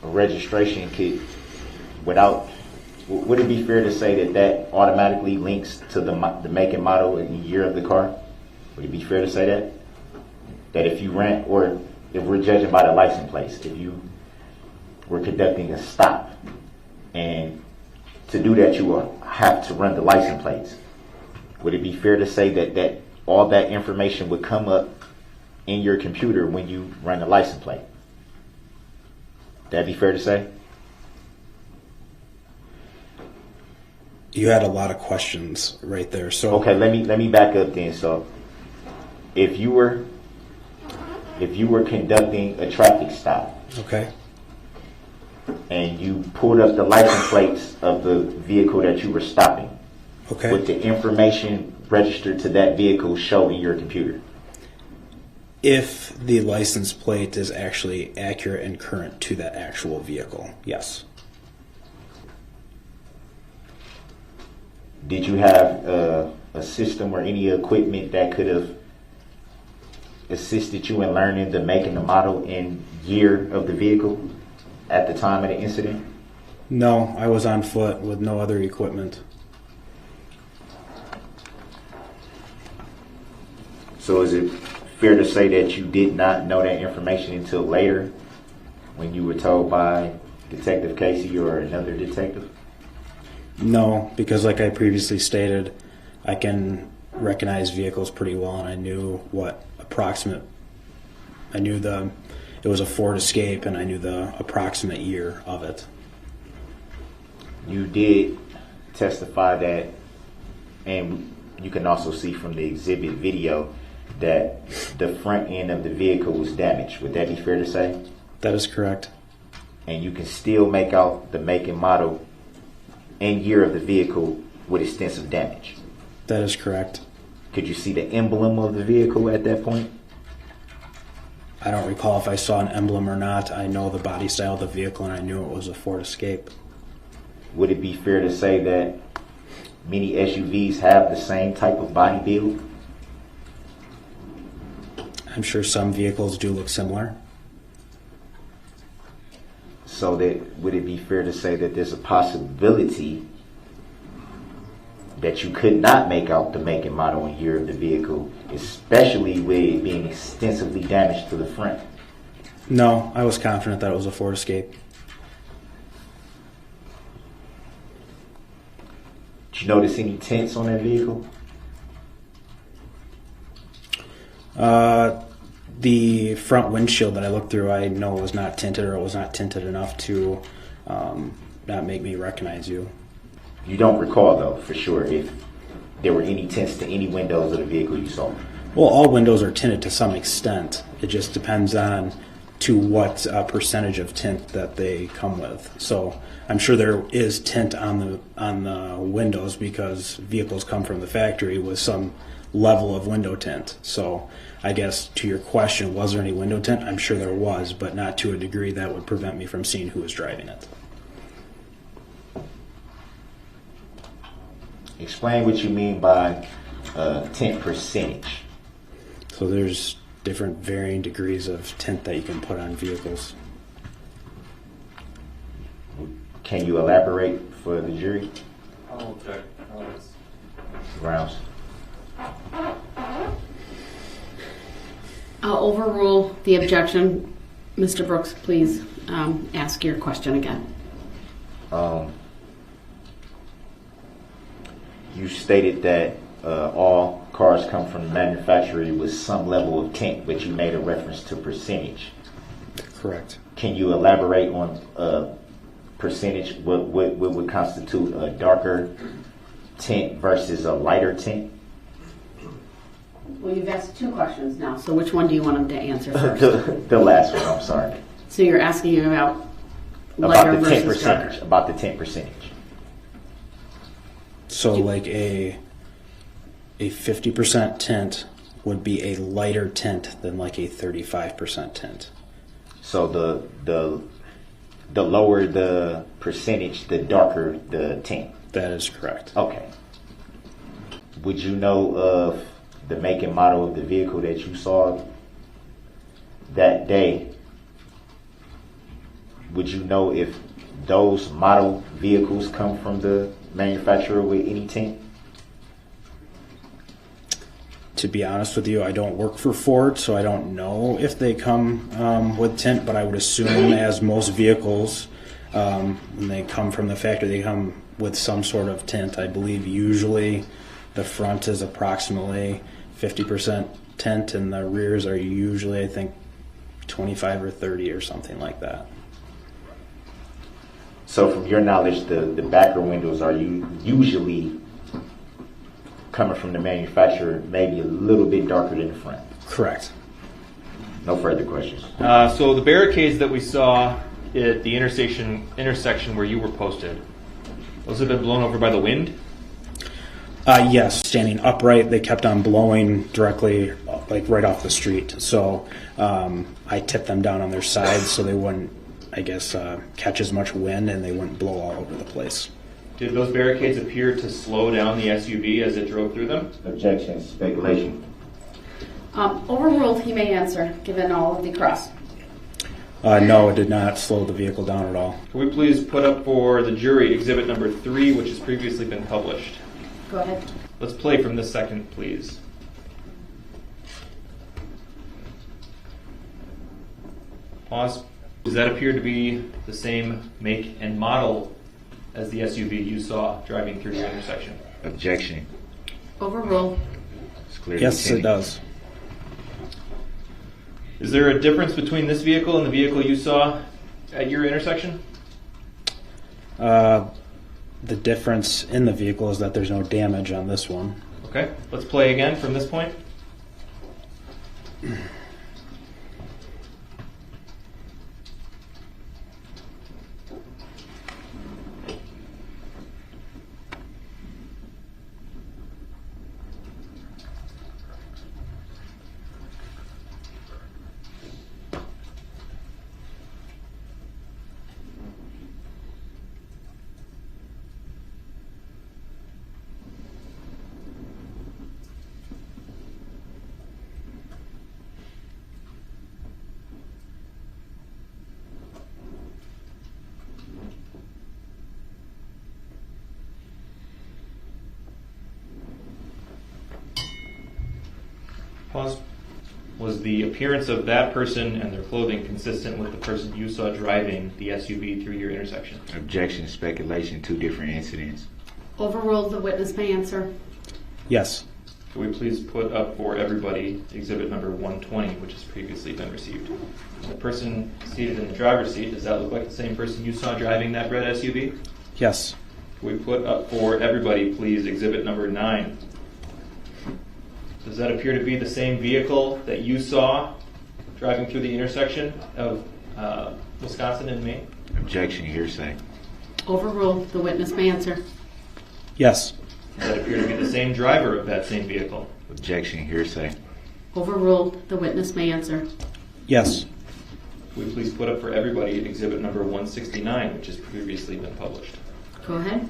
a registration kit would it be fair to say that that automatically links to the make and model and year of the car? Would it be fair to say that? That if you rent, or if we're judging by the license plates, if you were conducting a stop, and to do that you will have to run the license plates, would it be fair to say that all that information would come up in your computer when you run the license plate? That'd be fair to say? You had a lot of questions right there. So okay, let me back up then. So if you were conducting a traffic stop, okay, and you pulled up the license plates of the vehicle that you were stopping, okay, would the information registered to that vehicle show in your computer? If the license plate is actually accurate and current to that actual vehicle, yes. Did you have a system or any equipment that could have assisted you in learning the make and the model and year of the vehicle at the time of the incident? No, I was on foot with no other equipment. So is it fair to say that you did not know that information until later when you were told by Detective Casey or another detective? No, because like I previously stated, I can recognize vehicles pretty well, and I knew it was a Ford Escape, and I knew the approximate year of it. You did testify that, and you can also see from the exhibit video, that the front end of the vehicle was damaged. Would that be fair to say? That is correct. And you can still make out the make and model and year of the vehicle with extensive damage. That is correct. Could you see the emblem of the vehicle at that point? I don't recall if I saw an emblem or not. I know the body style of the vehicle, and I knew it was a Ford Escape. Would it be fair to say that many SUVs have the same type of body build? I'm sure some vehicles do look similar. So that would it be fair to say that there's a possibility that you could not make out the make and model and year of the vehicle, especially with it being extensively damaged to the front? No, I was confident that it was a Ford Escape. Did you notice any tints on that vehicle? The front windshield that I looked through, I know was not tinted, or it was not tinted enough to not make me recognize you. You don't recall, though, for sure, if there were any tints to any windows of the vehicle you saw? Well, all windows are tinted to some extent. It just depends on to what percentage of tint that they come with. So I'm sure there is tint on the windows, because vehicles come from the factory with some level of window tint. So I guess to your question, was there any window tint? I'm sure there was, but not to a degree that would prevent me from seeing who was driving it. Explain what you mean by tint percentage. So there's different varying degrees of tint that you can put on vehicles. Can you elaborate for the jury? I'll check. Rounds. I'll overrule the objection. Mr. Brooks, please ask your question again. You stated that all cars come from the manufacturer with some level of tint, but you made a reference to percentage. Correct. Can you elaborate on percentage? What would constitute a darker tint versus a lighter tint? Well, you've asked two questions now, so which one do you want him to answer first? The last one, I'm sorry. So you're asking him about lighter About the tint versus percentage. darker. About the tint percentage. So like a 50% tint would be a lighter tint than like a 35% tint. So the lower the percentage, the darker the tint. That is correct. Okay. Would you know of the make and model of the vehicle that you saw that day? Would you know if those model vehicles come from the manufacturer with any tint? To be honest with you, I don't work for Ford, so I don't know if they come with tint, but I would assume, as most vehicles, when they come from the factory, they come with some sort of tint. I believe usually the front is approximately 50% tint, and the rears are usually, I think, 25 or 30 or something like that. So from your knowledge, the backer windows are usually coming from the manufacturer, maybe a little bit darker than the front. Correct. No further questions. So the barricades that we saw at the intersection where you were posted, those have been blown over by the wind? Yes, standing upright, they kept on blowing directly, like right off the street. So I tipped them down on their sides so they wouldn't, I guess, catch as much wind, and they wouldn't blow all over the place. Did those barricades appear to slow down the SUV as it drove through them? Objection, speculation. Overruled, he may answer, given all of the cross. No, it did not slow the vehicle down at all. Can we please put up for the jury exhibit number 3, which has previously been published? Go ahead. Let's play from this second, please. Pause. Does that appear to be the same make and model as the SUV you saw driving through your intersection? Objection. Overruled. It's clear. Yes, it does. Is there a difference between this vehicle and the vehicle you saw at your intersection? The difference in the vehicle is that there's no damage on this one. Okay, let's play again from this point. Pause. Was the appearance of that person and their clothing consistent with the person you saw driving the SUV through your intersection? Objection, speculation, 2 different incidents. Overruled, the witness may answer. Yes. Could we please put up for everybody exhibit number 120, which has previously been received? The person seated in the driver's seat, does that look like the same person you saw driving that red SUV? Yes. Could we put up for everybody, please, exhibit number 9? Does that appear to be the same vehicle that you saw driving through the intersection of Wisconsin and Maine? Objection, hearsay. Overruled, the witness may answer. Yes. Does that appear to be the same driver of that same vehicle? Objection, hearsay. Overruled, the witness may answer. Yes. Would we please put up for everybody exhibit number 169, which has previously been published? Go ahead.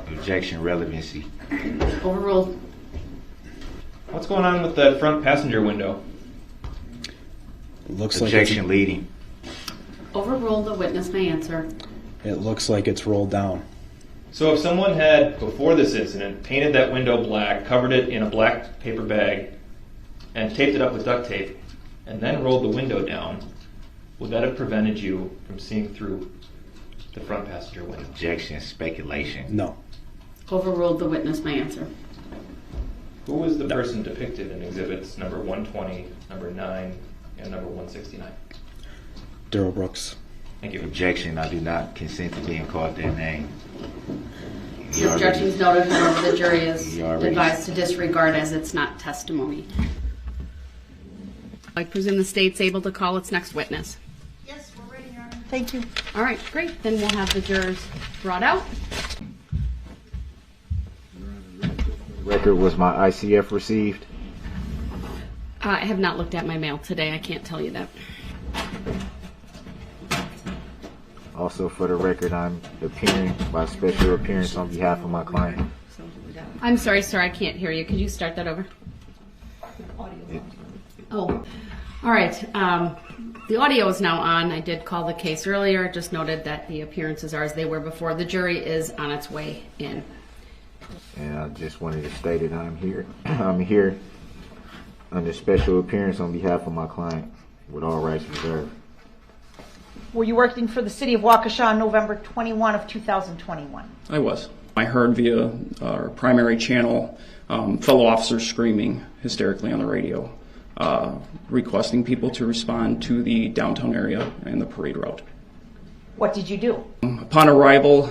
Objection, relevancy. Overruled. What's going on with that front passenger window? It looks Objection, leading. Overruled, the witness may answer. it looks like it's rolled down. So if someone had, before this incident, painted that window black, covered it in a black paper bag, and taped it up with duct tape, and then rolled the window down, would that have prevented you from seeing through the front passenger window? Objection, speculation. No. Overruled, the witness may answer. Who was the person depicted in exhibits number 120, number 9, and number 169? Darrell Brooks. Thank you. Objection, I do not consent to being called that name. The objection is noted, however, the jury is You already- advised to disregard as it's not testimony. I presume the state's able to call its next witness. Yes, we're ready, Your Honor. Thank you. All right, great. Then we'll have the jurors brought out. Record was my ICF received. I have not looked at my mail today. I can't tell you that. Also, for the record, I'm appearing by special appearance on behalf of my client. I'm sorry, sir. I can't hear you. Could you start that over? Oh, all right. The audio is now on. I did call the case earlier. Just noted that the appearances are as they were before. The jury is on its way in. And I just wanted to state that I'm here. I'm here under special appearance on behalf of my client, with all rights reserved. Were you working for the city of Waukesha on November 21 of 2021? I was. I heard via our primary channel fellow officers screaming hysterically on the radio, requesting people to respond to the downtown area and the parade route. What did you do? Upon arrival,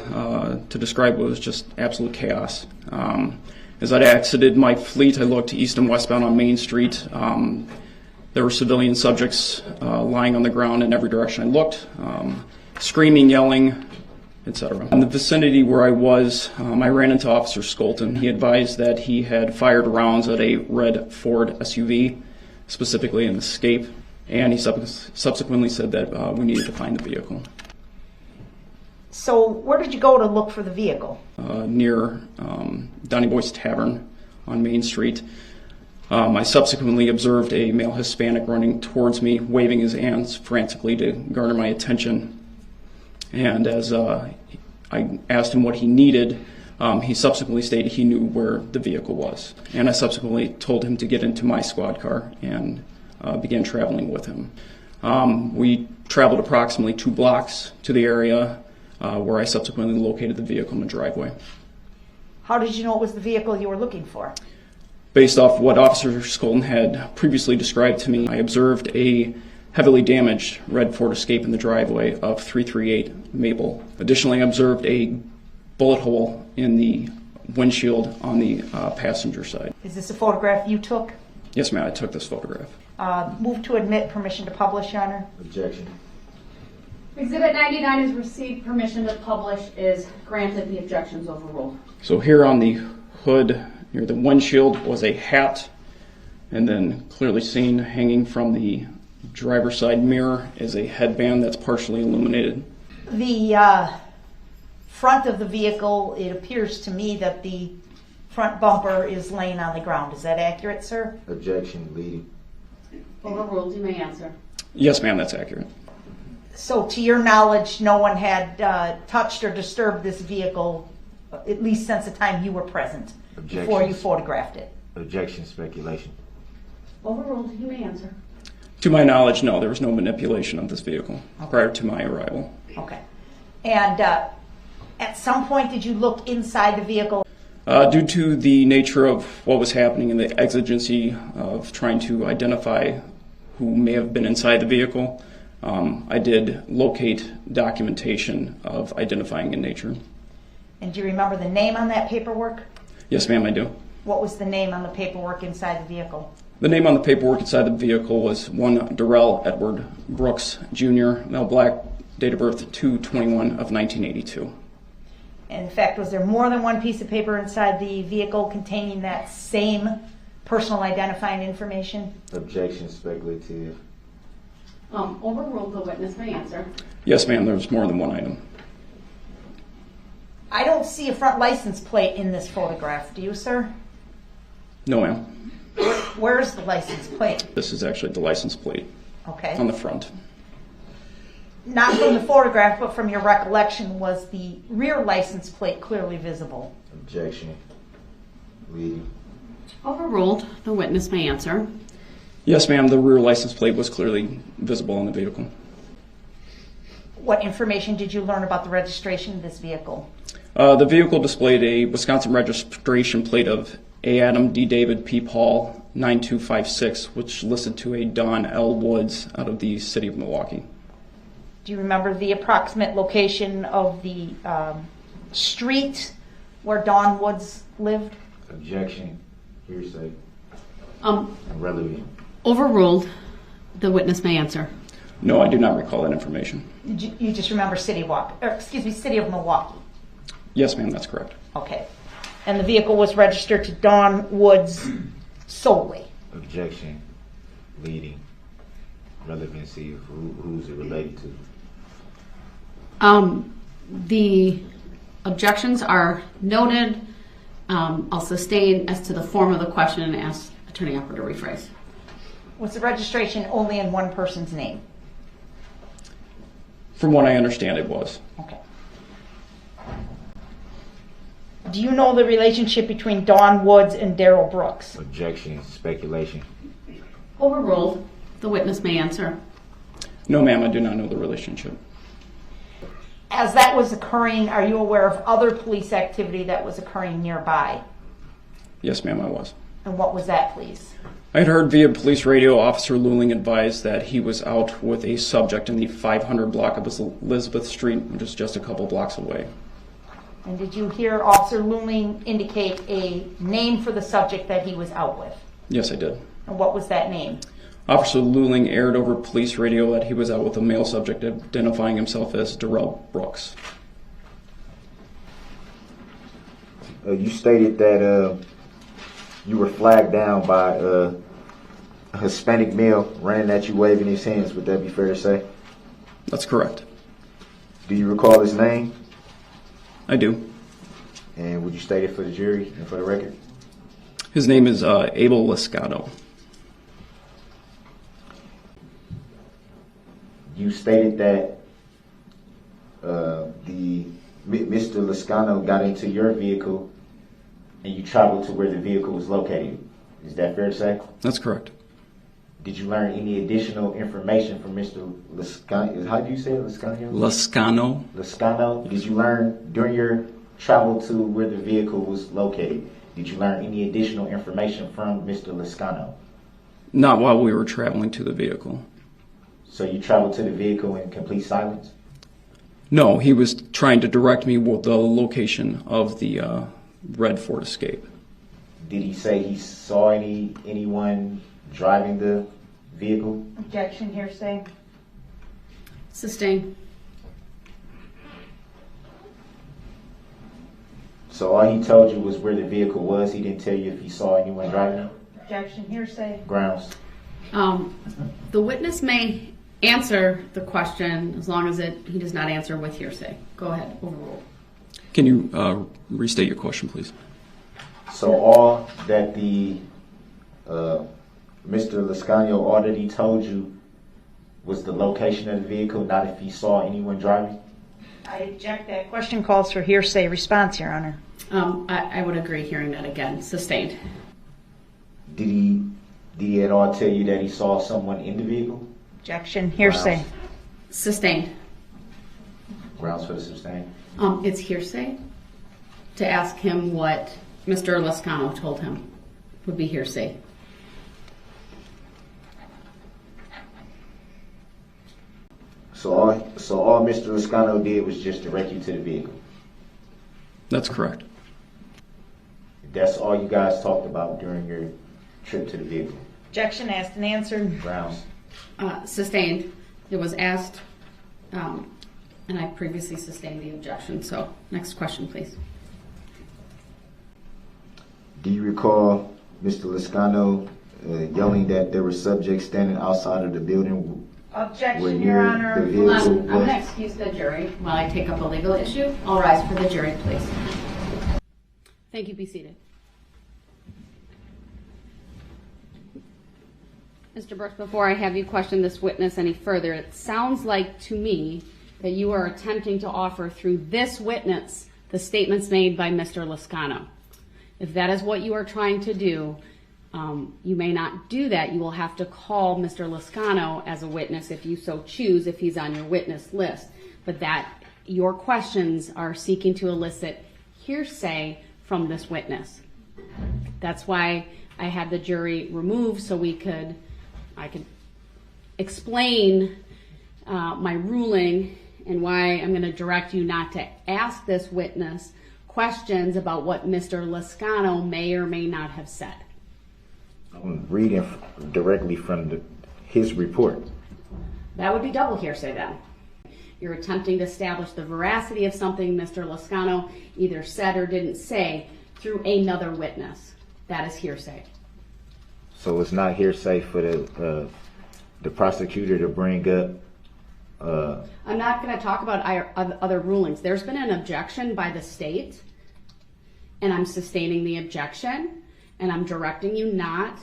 to describe it was just absolute chaos. As I exited my fleet, I looked east and westbound on Main Street. There were civilian subjects lying on the ground in every direction I looked, screaming, yelling, etc. In the vicinity where I was, I ran into Officer Skolton. He advised that he had fired rounds at a red Ford SUV, specifically an Escape, and he subsequently said that we needed to find the vehicle. So where did you go to look for the vehicle? Near Donny Boy's Tavern on Main Street. I subsequently observed a male Hispanic running towards me, waving his hands frantically to garner my attention. And as I asked him what he needed, he subsequently stated he knew where the vehicle was. And I subsequently told him to get into my squad car and began traveling with him. We traveled approximately 2 blocks to the area where I subsequently located the vehicle in the driveway. How did you know it was the vehicle you were looking for? Based off what Officer Skolton had previously described to me, I observed a heavily damaged red Ford Escape in the driveway of 338 Maple. Additionally, I observed a bullet hole in the windshield on the passenger side. Is this a photograph you took? Yes, ma'am, I took this photograph. Move to admit permission to publish, Your Honor. Objection. Exhibit 99 is received, permission to publish is granted, the objections overruled. So here on the hood near the windshield was a hat, and then clearly seen hanging from the driver's side mirror is a headband that's partially illuminated. The front of the vehicle, it appears to me that the front bumper is laying on the ground. Is that accurate, sir? Objection, leading. Overruled, you may answer. Yes, ma'am, that's accurate. So to your knowledge, no one had touched or disturbed this vehicle, at least since the time you were present, before you photographed it? Objection, speculation. Overruled, you may answer. To my knowledge, no, there was no manipulation of this vehicle prior to my arrival. Okay. And at some point, did you look inside the vehicle? Due to the nature of what was happening and the exigency of trying to identify who may have been inside the vehicle, I did locate documentation of identifying in nature. And do you remember the name on that paperwork? Yes, ma'am, I do. What was the name on the paperwork inside the vehicle? The name on the paperwork inside the vehicle was one Darrell Edward Brooks, Jr., male black, date of birth 2/21 of 1982. In fact, was there more than one piece of paper inside the vehicle containing that same personal identifying information? Objection, speculative. Overruled, the witness may answer. Yes, ma'am, there was more than one item. I don't see a front license plate in this photograph. Do you, sir? No, ma'am. Where's the license plate? This is actually the license plate Okay. on the front. Not from the photograph, but from your recollection, was the rear license plate clearly visible? Objection, leading. Overruled, the witness may answer. Yes, ma'am, the rear license plate was clearly visible in the vehicle. What information did you learn about the registration of this vehicle? The vehicle displayed a Wisconsin registration plate of A. Adam D. David P. Paul 9256, which listed to a Don L. Woods out of the city of Milwaukee. Do you remember the approximate location of the street where Don Woods lived? Objection, hearsay, relevant. Overruled, the witness may answer. No, I do not recall that information. You just remember city of Milwaukee? Yes, ma'am, that's correct. Okay. And the vehicle was registered to Don Woods solely? Objection, leading. Relevancy of who's it related to? The objections are noted. I'll sustain as to the form of the question and ask Attorney Upper to rephrase. Was the registration only in one person's name? From what I understand, it was. Okay. Do you know the relationship between Don Woods and Darrell Brooks? Objection, speculation. Overruled, the witness may answer. No, ma'am, I do not know the relationship. As that was occurring, are you aware of other police activity that was occurring nearby? Yes, ma'am, I was. And what was that, please? I had heard via police radio Officer Luling advised that he was out with a subject in the 500 block of Elizabeth Street, which is just a couple blocks away. And did you hear Officer Luling indicate a name for the subject that he was out with? Yes, I did. And what was that name? Officer Luling aired over police radio that he was out with a male subject identifying himself as Darrell Brooks. You stated that you were flagged down by a Hispanic male running at you waving his hands. Would that be fair to say? That's correct. Do you recall his name? I do. And would you state it for the jury and for the record? His name is Abel Liscano. You stated that Mr. Liscano got into your vehicle and you traveled to where the vehicle was located. Is that fair to say? That's correct. Did you learn any additional information from Mr. Liscano? How do you say it, Liscano? Liscano. Liscano. Did you learn during your travel to where the vehicle was located? Did you learn any additional information from Mr. Liscano? Not while we were traveling to the vehicle. So you traveled to the vehicle in complete silence? No, he was trying to direct me with the location of the red Ford Escape. Did he say he saw anyone driving the vehicle? Objection, hearsay. Sustained. So all he told you was where the vehicle was. He didn't tell you if he saw anyone driving it? Objection, hearsay. Grounds. The witness may answer the question as long as he does not answer with hearsay. Go ahead, overrule. Can you restate your question, please? So all that the Mr. Liscano already told you was the location of the vehicle, not if he saw anyone driving? I object. That question calls for hearsay response, Your Honor. I would agree hearing that again. Sustained. Did he at all tell you that he saw someone in the vehicle? Objection, hearsay. Grounds. Sustained. Grounds for the sustain. It's hearsay. To ask him what Mr. Liscano told him would be hearsay. So all Mr. Liscano did was just direct you to the vehicle? That's correct. That's all you guys talked about during your trip to the vehicle? Objection, asked and answered. Grounds. Sustained. It was asked, and I previously sustained the objection. So, next question, please. Do you recall Mr. Liscano yelling that there were subjects standing outside of the building? Objection, Your Honor. The Hold vehicle on. I'm going to was? excuse the jury while I take up a legal issue. All rise for the jury, please. Thank you. Be seated. Mr. Brooks, before I have you question this witness any further, it sounds like to me that you are attempting to offer through this witness the statements made by Mr. Liscano. If that is what you are trying to do, you may not do that. You will have to call Mr. Liscano as a witness if you so choose, if he's on your witness list. But that your questions are seeking to elicit hearsay from this witness. That's why I had the jury removed so I could explain my ruling and why I'm going to direct you not to ask this witness questions about what Mr. Liscano may or may not have said. I'm reading directly from his report. That would be double hearsay then. You're attempting to establish the veracity of something Mr. Liscano either said or didn't say through another witness. That is hearsay. So it's not hearsay for the prosecutor to bring up. I'm not going to talk about other rulings. There's been an objection by the state, and I'm sustaining the objection, and I'm directing you not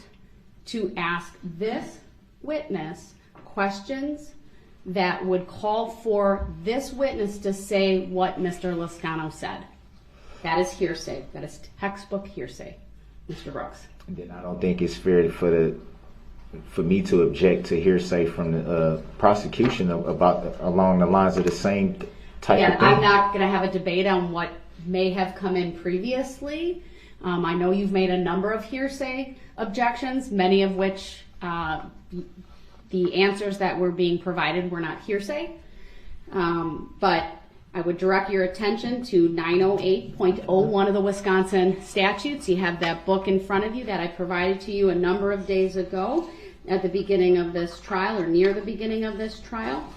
to ask this witness questions that would call for this witness to say what Mr. Liscano said. That is hearsay. That is textbook hearsay, Mr. Brooks. And then I don't think it's fair for me to object to hearsay from the prosecution along the lines of the same type of thing. I'm not going to have a debate on what may have come in previously. I know you've made a number of hearsay objections, many of which the answers that were being provided were not hearsay. But I would direct your attention to 908.01 of the Wisconsin statutes. You have that book in front of you that I provided to you a number of days ago at the beginning of this trial or near the beginning of this trial.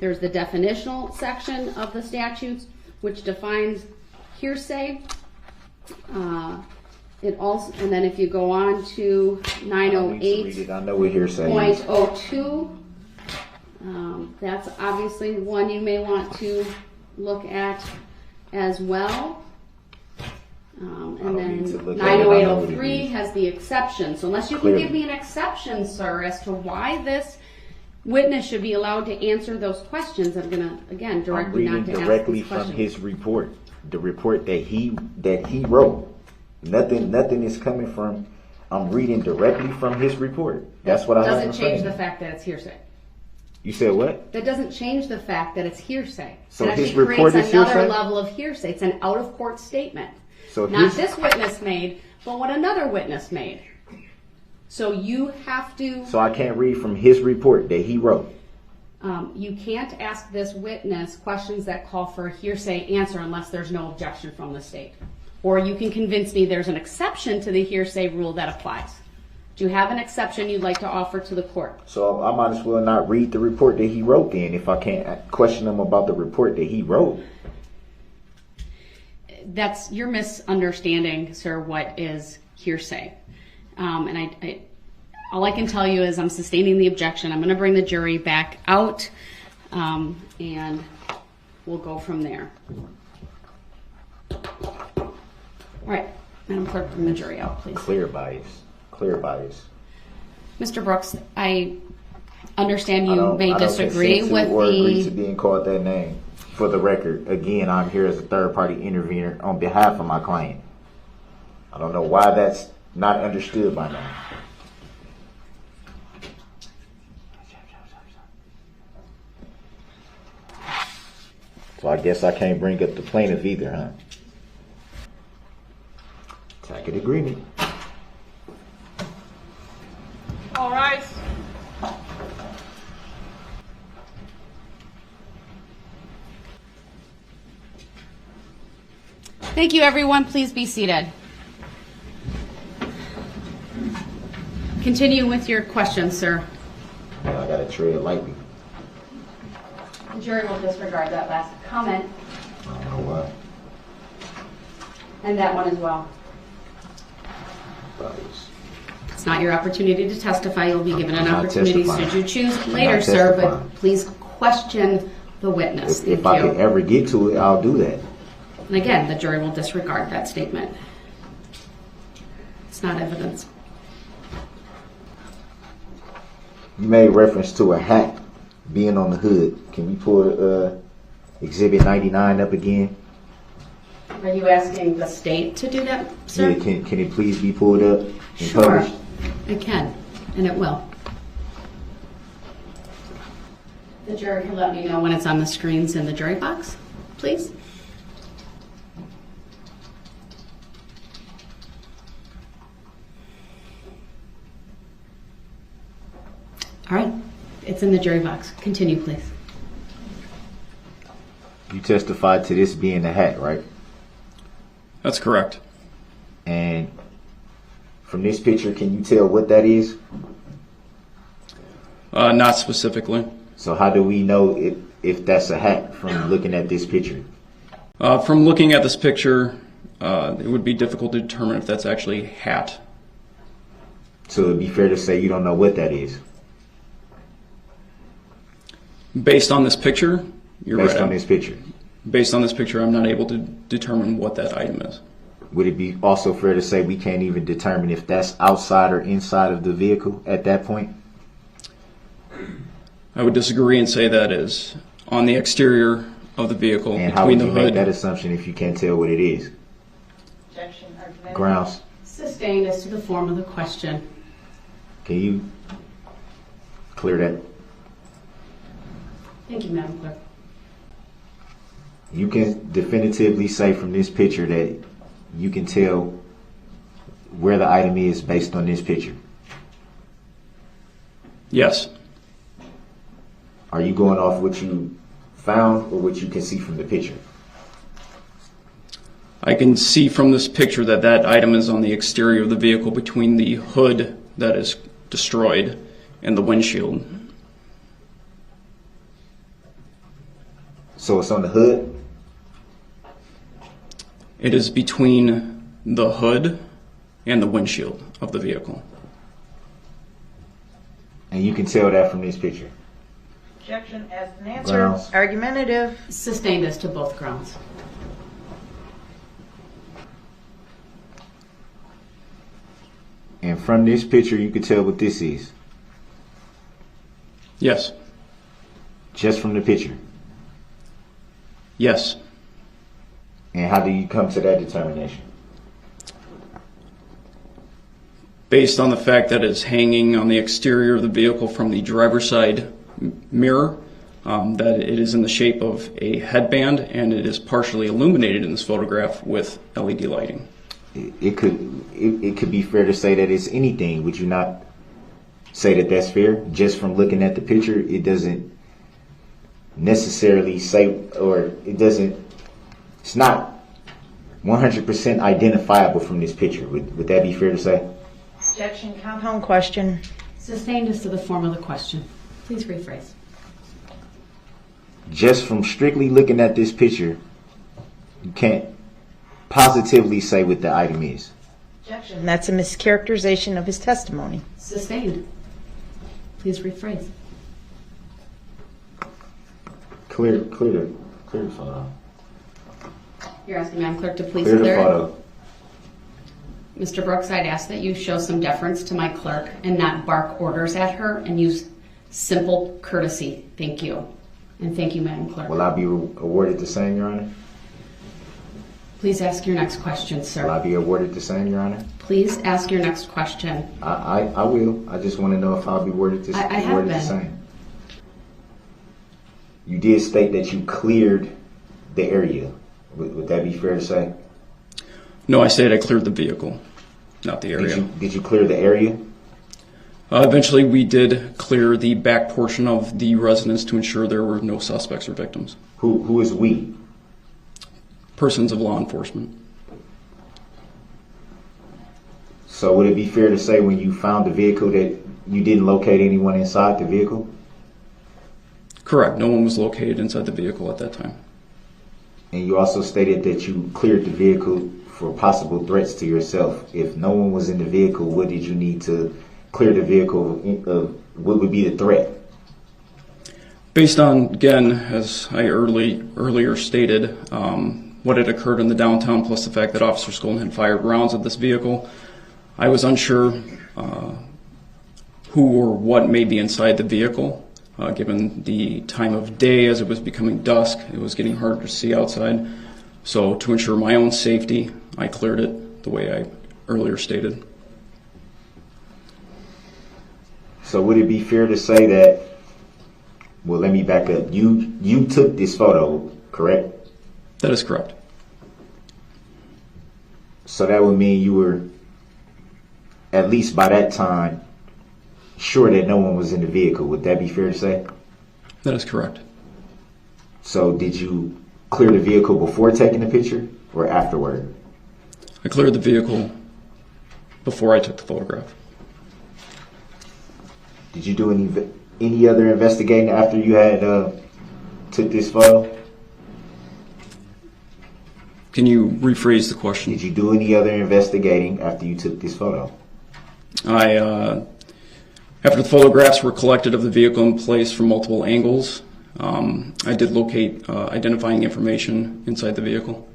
There's the definitional section of the statutes which defines hearsay. It also, and then if you go on to 908.02, that's obviously one you may want to look at. as well. And need to then look at it. I know what it 90803 is. has the exception. So unless you can Clearly. give me an exception, sir, as to why this witness should be allowed to answer those questions, I'm going to, again, direct I'm you reading not to ask directly these from questions. his report, the report that he wrote. Nothing is coming from. I'm reading directly from his report. That's what I have in Doesn't front change of the me. fact that it's hearsay. You said what? That doesn't change the fact that it's hearsay. So it his actually report creates is another hearsay? level of hearsay. It's an out-of-court statement. So Not his- this witness made, but what another witness made. So you have to, So I can't read from his report that he wrote. you can't ask this witness questions that call for a hearsay answer unless there's no objection from the state. Or you can convince me there's an exception to the hearsay rule that applies. Do you have an exception you'd like to offer to the court? So I might as well not read the report that he wrote then if I can't question him about the report that he wrote. That's your misunderstanding, sir, what is hearsay. And all I can tell you is I'm sustaining the objection. I'm going to bring the jury back out, and we'll go from there. All right, Madam Clerk, bring the jury out, please. Clear bias. Clear bias. Mr. Brooks, I understand I you don't- may I don't disagree consent to with or agree to the... being called that name. For the record, again, I'm here as a third-party intervener on behalf of my client. I don't know why that's not understood by now. So I guess I can't bring up the plaintiff either, huh? Tack-It agreement. All right. Thank you, everyone. Please be seated. Continue with your questions, sir. I gotta tread lightly. The jury will disregard that last comment I don't know why. and that one as well. Bias. It's not your opportunity to testify. You'll be given an I'm not opportunity testifying. should you choose I'm later, not sir, but testifying. please question the witness. If Thank I you. could ever get to it, I'll do that. And again, the jury will disregard that statement. It's not evidence. You made reference to a hat being on the hood. Can we pull Exhibit 99 up again? Are you asking the state to do that, sir? Yeah, can it please be pulled up and Sure, published? it can, and it will. The jury can let me know when it's on the screens in the jury box, please. All right, it's in the jury box. Continue, please. You testified to this being a hat, right? That's correct. And from this picture, can you tell what that is? Not specifically. So how do we know if that's a hat from looking at this picture? From looking at this picture, it would be difficult to determine if that's actually a hat. So it'd be fair to say you don't know what that is. Based on this picture, you're Based right. on this picture. Based on this picture, I'm not able to determine what that item is. Would it be also fair to say we can't even determine if that's outside or inside of the vehicle at that point? I would disagree and say that is on the exterior of the vehicle, And how between would the you make hood. that assumption if you can't tell what it is? Objection, argument. Grounds. Sustained as to the form of the question. Can you clear that? Thank you, Madam Clerk. You can definitively say from this picture that you can tell where the item is based on this picture. Yes. Are you going off what you found or what you can see from the picture? I can see from this picture that that item is on the exterior of the vehicle between the hood that is destroyed and the windshield. So it's on the hood? It is between the hood and the windshield of the vehicle. And you can tell that from this picture. Objection, asked and answered. Grounds. Argumentative. Sustained as to both grounds. And from this picture, you could tell what this is. Yes. Just from the picture. Yes. And how do you come to that determination? Based on the fact that it's hanging on the exterior of the vehicle from the driver's side mirror, that it is in the shape of a headband, and it is partially illuminated in this photograph with LED lighting. It could be fair to say that it's anything. Would you not say that that's fair? Just from looking at the picture, it doesn't necessarily say, or it's not 100% identifiable from this picture. Would that be fair to say? Objection, compound question. Sustained as to the form of the question. Please rephrase. Just from strictly looking at this picture, you can't positively say what the item is. Objection. That's a mischaracterization of his testimony. Sustained. Please rephrase. Clear the photo. You're asking Madam Clerk to please Clear the clear it? photo. Mr. Brooks, I'd ask that you show some deference to my clerk and not bark orders at her and use simple courtesy. Thank you. And thank you, Madam Clerk. Will I be awarded the same, Your Honor? Please ask your next question, Will I sir. be awarded the same, Your Honor? Please ask your next question. I will. I just want to know if I'll be awarded the I have been. same. You did state that you cleared the area. Would that be fair to say? No, I said I cleared the vehicle, not the area. Did you clear the area? Eventually, we did clear the back portion of the residence to ensure there were no suspects or victims. Who is we? Persons of law enforcement. So would it be fair to say when you found the vehicle that you didn't locate anyone inside the vehicle? Correct. No one was located inside the vehicle at that time. And you also stated that you cleared the vehicle for possible threats to yourself. If no one was in the vehicle, what did you need to clear the vehicle of? What would be the threat? Based on, again, as I earlier stated, what had occurred in the downtown, plus the fact that Officer Skolin had fired rounds at this vehicle, I was unsure who or what may be inside the vehicle. Given the time of day, as it was becoming dusk, it was getting harder to see outside. So to ensure my own safety, I cleared it the way I earlier stated. So would it be fair to say that, well, let me back up. You took this photo, correct? That is correct. So that would mean you were, at least by that time, sure that no one was in the vehicle. Would that be fair to say? That is correct. So did you clear the vehicle before taking the picture or afterward? I cleared the vehicle before I took the photograph. Did you do any other investigating after you had took this photo? Can you rephrase the question? Did you do any other investigating after you took this photo? After the photographs were collected of the vehicle in place from multiple angles, I did locate identifying information inside the vehicle.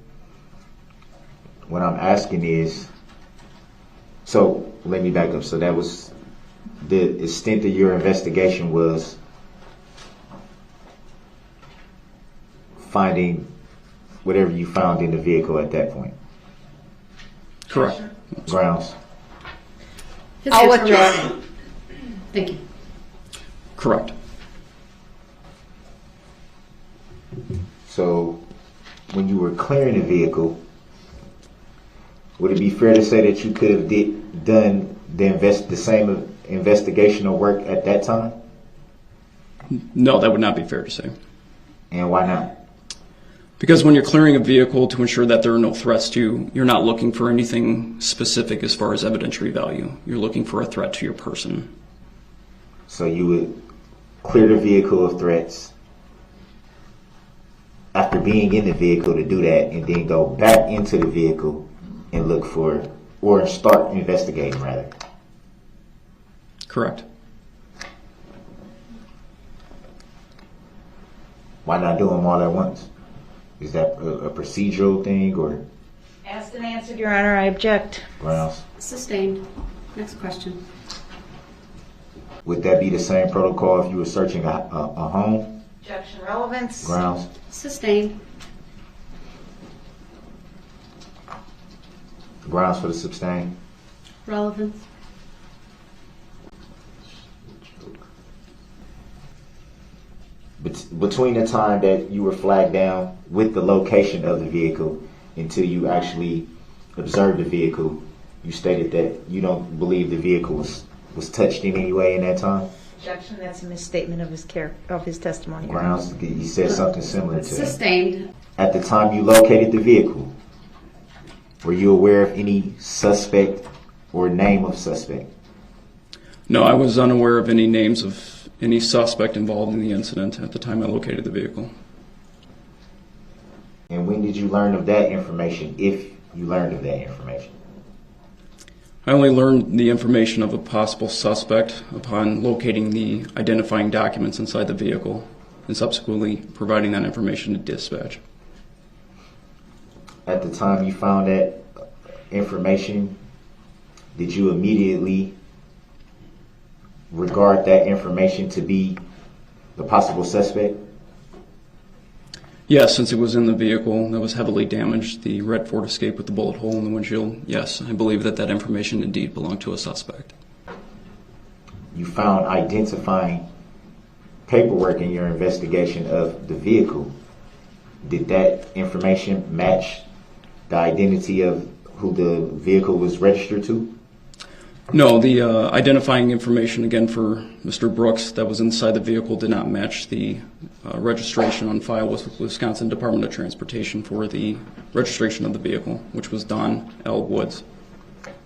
What I'm asking is, so let me back up. So that was the extent of your investigation was finding whatever you found in the vehicle at that point. Correct. Grounds. His I'll answer withdraw. was- Thank you. Correct. So when you were clearing the vehicle, would it be fair to say that you could have done the same investigational work at that time? No, that would not be fair to say. And why not? Because when you're clearing a vehicle to ensure that there are no threats to you, you're not looking for anything specific as far as evidentiary value. You're looking for a threat to your person. So you would clear the vehicle of threats after being in the vehicle to do that, and then go back into the vehicle and look for, or start investigating rather. Correct. Why not do them all at once? Is that a procedural thing or Asked and answered, Your Honor. I object. grounds? Sustained. Next question. Would that be the same protocol if you were searching a home? Objection, relevance. Grounds? Sustained. Grounds for the sustain? Relevance. Between the time that you were flagged down with the location of the vehicle until you actually observed the vehicle, you stated that you don't believe the vehicle was touched in any way in that time? Objection, that's a misstatement of his testimony. Grounds? You said something similar to that. Sustained. At the time you located the vehicle, were you aware of any suspect or name of suspect? No, I was unaware of any names of any suspect involved in the incident at the time I located the vehicle. And when did you learn of that information, if you learned of that information? I only learned the information of a possible suspect upon locating the identifying documents inside the vehicle and subsequently providing that information to dispatch. At the time you found that information, did you immediately regard that information to be the possible suspect? Yes, since it was in the vehicle that was heavily damaged, the red Ford Escape with the bullet hole in the windshield, yes, I believe that that information indeed belonged to a suspect. You found identifying paperwork in your investigation of the vehicle. Did that information match the identity of who the vehicle was registered to? No, the identifying information, again, for Mr. Brooks that was inside the vehicle did not match the registration on file with Wisconsin Department of Transportation for the registration of the vehicle, which was Don L. Woods.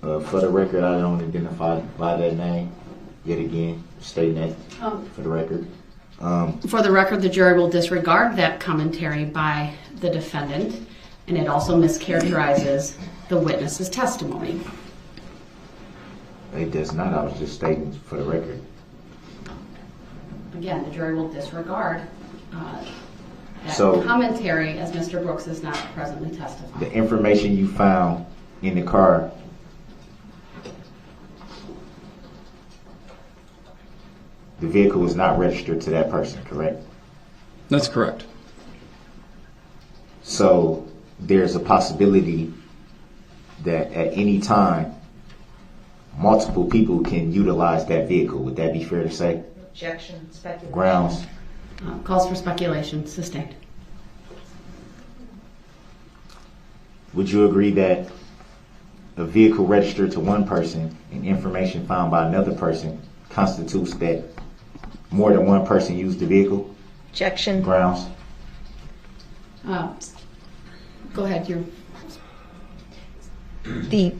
For the record, I don't identify by that name. Yet again, stating that for the record. For the record, the jury will disregard that commentary by the defendant, and it also mischaracterizes the witness's testimony. It does not. I was just stating for the record. Again, the jury will disregard that So- commentary as Mr. Brooks is not presently testifying. The information you found in the car, the vehicle was not registered to that person, correct? That's correct. So there's a possibility that at any time, multiple people can utilize that vehicle. Would that be fair to say? Objection, speculation. Grounds? Calls for speculation. Sustained. Would you agree that a vehicle registered to one person and information found by another person constitutes that more than one person used the vehicle? Objection. Grounds? Go ahead. The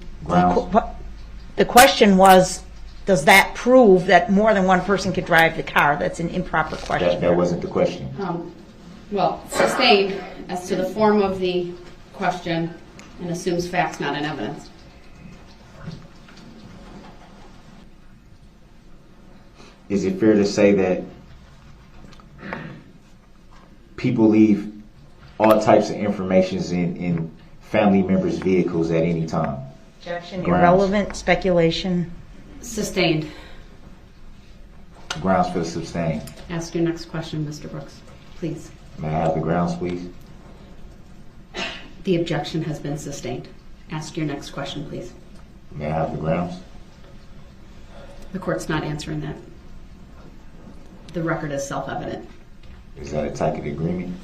question was, does that prove that more than one person could drive the car? That's an improper question. That wasn't the question. Well, sustained as to the form of the question and assumes facts not in evidence. Is it fair to say that people leave all types of information in family members' vehicles at any time? Objection, Grounds. irrelevant, speculation. Sustained. Grounds for the sustain. Ask your next question, Mr. Brooks, please. May I have the grounds, please? The objection has been sustained. Ask your next question, please. May I have the grounds? The court's not answering that. The record is self-evident. Is that a Tack-It agreement?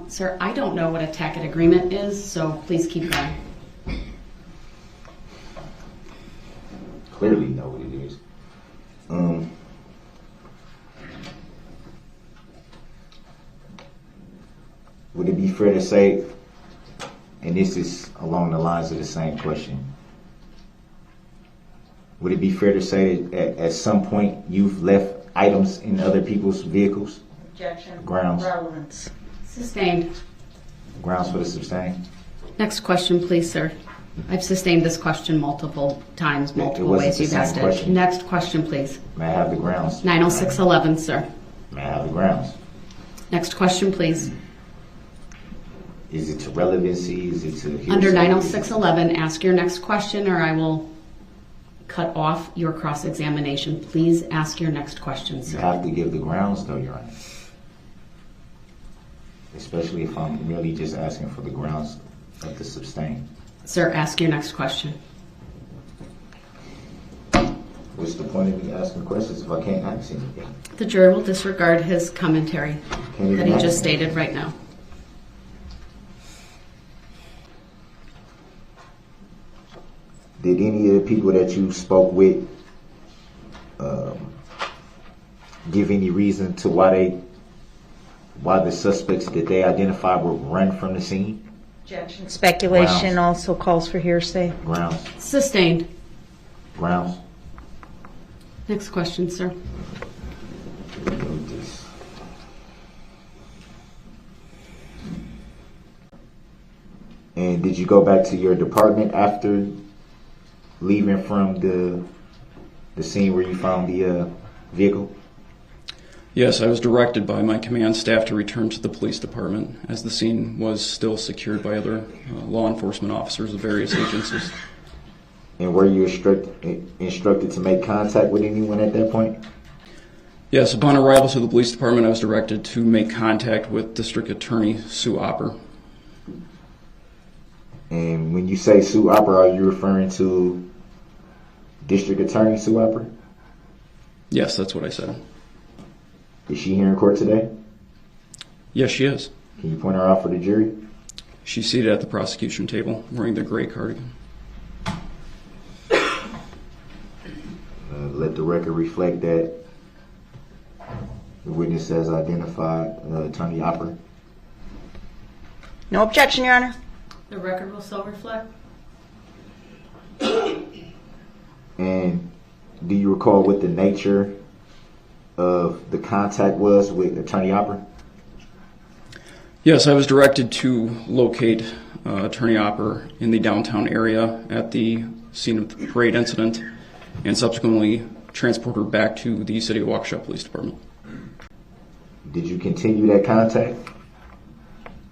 Sir, I don't know what a Tack-It agreement is, so please keep going. Clearly know what it is. Would it be fair to say, and this is along the lines of the same question, would it be fair to say that at some point you've left items in other people's vehicles? Objection. Grounds. Relevance. Sustained. Grounds for the sustain? Next question, please, sir. I've sustained this question multiple times, multiple wasn't ways the you've same asked it. question. Next question, please. May I have the grounds? 90611, sir. May I have the grounds? Next question, please. Is it to relevancy? Is it to hearsay? Under 90611, ask your next question or I will cut off your cross-examination. Please ask your next question, You sir. have to give the grounds, though, Your Honor. Especially if I'm merely just asking for the grounds of the sustain. Sir, ask your next question. What's the point of me asking questions if I can't ask anything? The jury will disregard his commentary that he just stated right now. Did any of the people that you spoke with give any reason to why the suspects that they identified would run from the scene? Objection. Speculation Grounds. also calls for hearsay. Grounds. Sustained. Grounds. Next question, sir. And did you go back to your department after leaving from the scene where you found the vehicle? Yes, I was directed by my command staff to return to the police department as the scene was still secured by other law enforcement officers of various agencies. And were you instructed to make contact with anyone at that point? Yes, upon arrival to the police department, I was directed to make contact with District Attorney Sue Opper. And when you say Sue Opper, are you referring to District Attorney Sue Opper? Yes, that's what I said. Is she here in court today? Yes, she is. Can you point her out for the jury? She's seated at the prosecution table wearing the gray cardigan. Let the record reflect that the witness has identified Attorney Opper. No objection, Your Honor. The record will so reflect. And do you recall what the nature of the contact was with Attorney Opper? Yes, I was directed to locate Attorney Opper in the downtown area at the scene of the parade incident and subsequently transport her back to the City of Waukesha Police Department. Did you continue that contact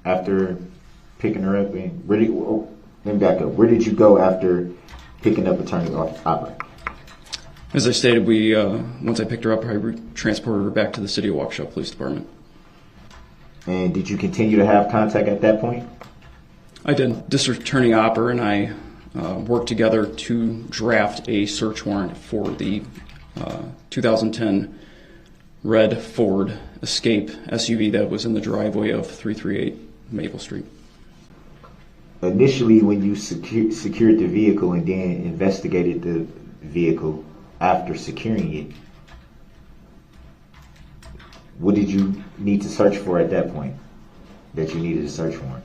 after picking her up? And let me back up. Where did you go after picking up Attorney Opper? As I stated, once I picked her up, I transported her back to the City of Waukesha Police Department. And did you continue to have contact at that point? I did. District Attorney Opper and I worked together to draft a search warrant for the 2010 red Ford Escape SUV that was in the driveway of 338 Maple Street. Initially, when you secured the vehicle and then investigated the vehicle after securing it, what did you need to search for at that point that you needed a search warrant?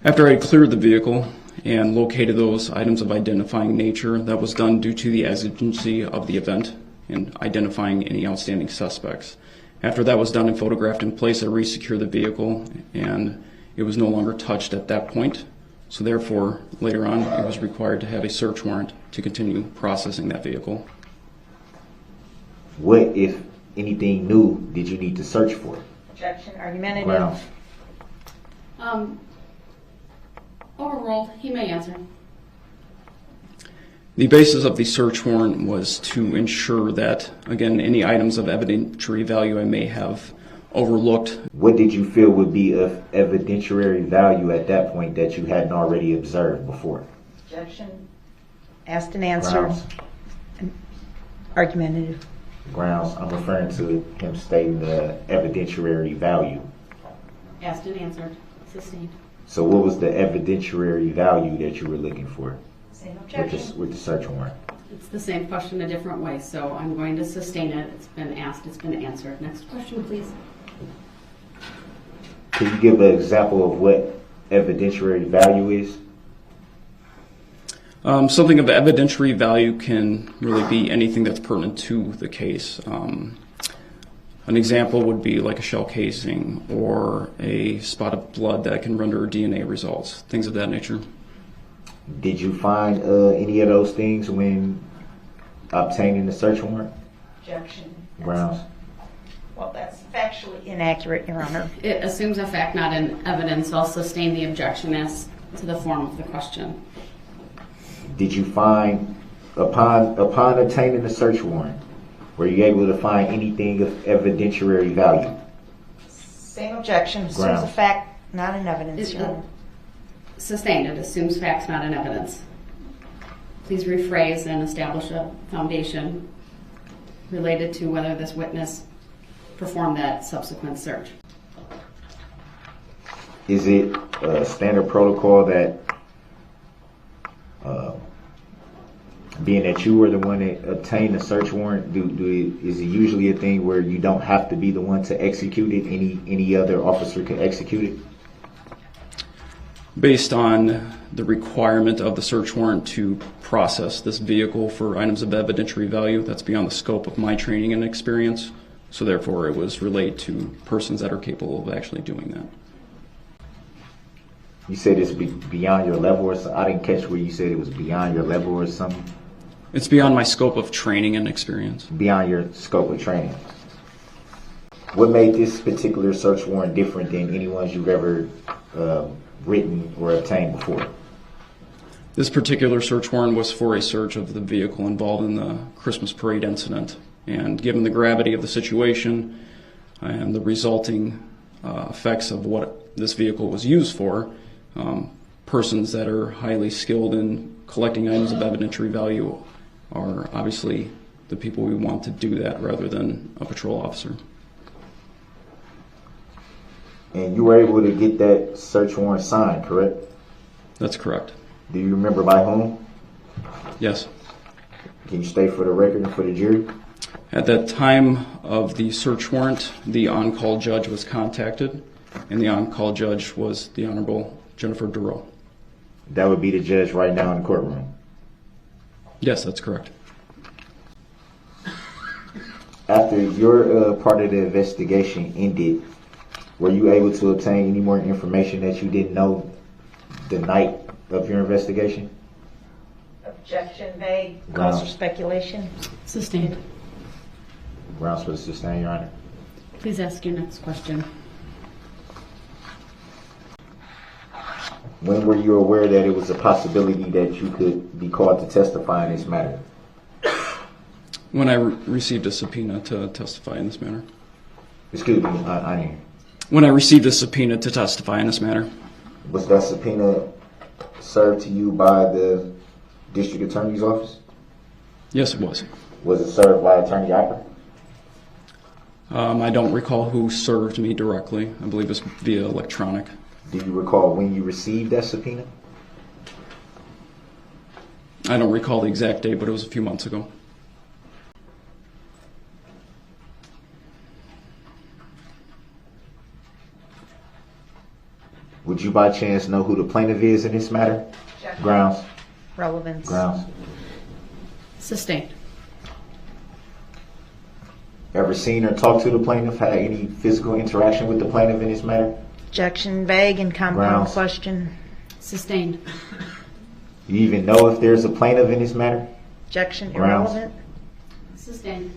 After I had cleared the vehicle and located those items of identifying nature, that was done due to the exigency of the event and identifying any outstanding suspects. After that was done and photographed in place, I resecured the vehicle and it was no longer touched at that point. So therefore, later on, it was required to have a search warrant to continue processing that vehicle. What, if anything new, did you need to search for? Objection. Argumentative. Grounds. Overruled. He may answer. The basis of the search warrant was to ensure that, again, any items of evidentiary value I may have overlooked. What did you feel would be of evidentiary value at that point that you hadn't already observed before? Objection. Asked and answered. Grounds. Argumentative. Grounds. I'm referring to him stating the evidentiary value. Asked and answered. Sustained. So what was the evidentiary value that you were looking for Same objection. with the search warrant? It's the same question a different way, so I'm going to sustain it. It's been asked, it's been answered. Next question, please. Can you give an example of what evidentiary value is? Something of evidentiary value can really be anything that's pertinent to the case. An example would be like a shell casing or a spot of blood that can render DNA results, things of that nature. Did you find any of those things when obtaining the search warrant? Objection. Grounds. Well, that's factually inaccurate, Your Honor. It assumes a fact, not an evidence. I'll sustain the objection as to the form of the question. did you find, upon obtaining the search warrant, were you able to find anything of evidentiary value? Same objection, assumes a Grounds. fact, not an evidence, Your Honor. Sustained. It assumes facts, not an evidence. Please rephrase and establish a foundation related to whether this witness performed that subsequent search. Is it a standard protocol that, being that you were the one that obtained the search warrant, is it usually a thing where you don't have to be the one to execute it? Any other officer can execute it? Based on the requirement of the search warrant to process this vehicle for items of evidentiary value, that's beyond the scope of my training and experience. So therefore, it was relayed to persons that are capable of actually doing that. You said it's beyond your level, or something? I didn't catch where you said it was beyond your level or something. It's beyond my scope of training and experience. Beyond your scope of training. What made this particular search warrant different than any ones you've ever written or obtained before? This particular search warrant was for a search of the vehicle involved in the Christmas parade incident. And given the gravity of the situation and the resulting effects of what this vehicle was used for, persons that are highly skilled in collecting items of evidentiary value are obviously the people we want to do that rather than a patrol officer. And you were able to get that search warrant signed, correct? That's correct. Do you remember by whom? Yes. Can you state for the record and for the jury? At that time of the search warrant, the on-call judge was contacted, and the on-call judge was the Honorable Jennifer Darrell. That would be the judge right now in the courtroom. Yes, that's correct. After your part of the investigation ended, were you able to obtain any more information that you didn't know the night of your investigation? Objection, vague, cause for speculation. Sustained. Grounds for the sustain, Your Honor. Please ask your next question. When were you aware that it was a possibility that you could be called to testify in this matter? When I received a subpoena to testify in this matter. Excuse me, I didn't. When I received a subpoena to testify in this matter. Was that subpoena served to you by the district attorney's office? Yes, it was. Was it served by Attorney Ipper? I don't recall who served me directly. I believe it was via electronic. Do you recall when you received that subpoena? I don't recall the exact date, but it was a few months ago. Would you by chance know who the plaintiff is in this matter? Grounds. Relevance. Grounds. Sustained. Ever seen or talked to the plaintiff? Had any physical interaction with the plaintiff in this matter? Objection, vague, and compound Grounds. question. Sustained. You even know if there's a plaintiff in this matter? Objection, Grounds. irrelevant. Sustained.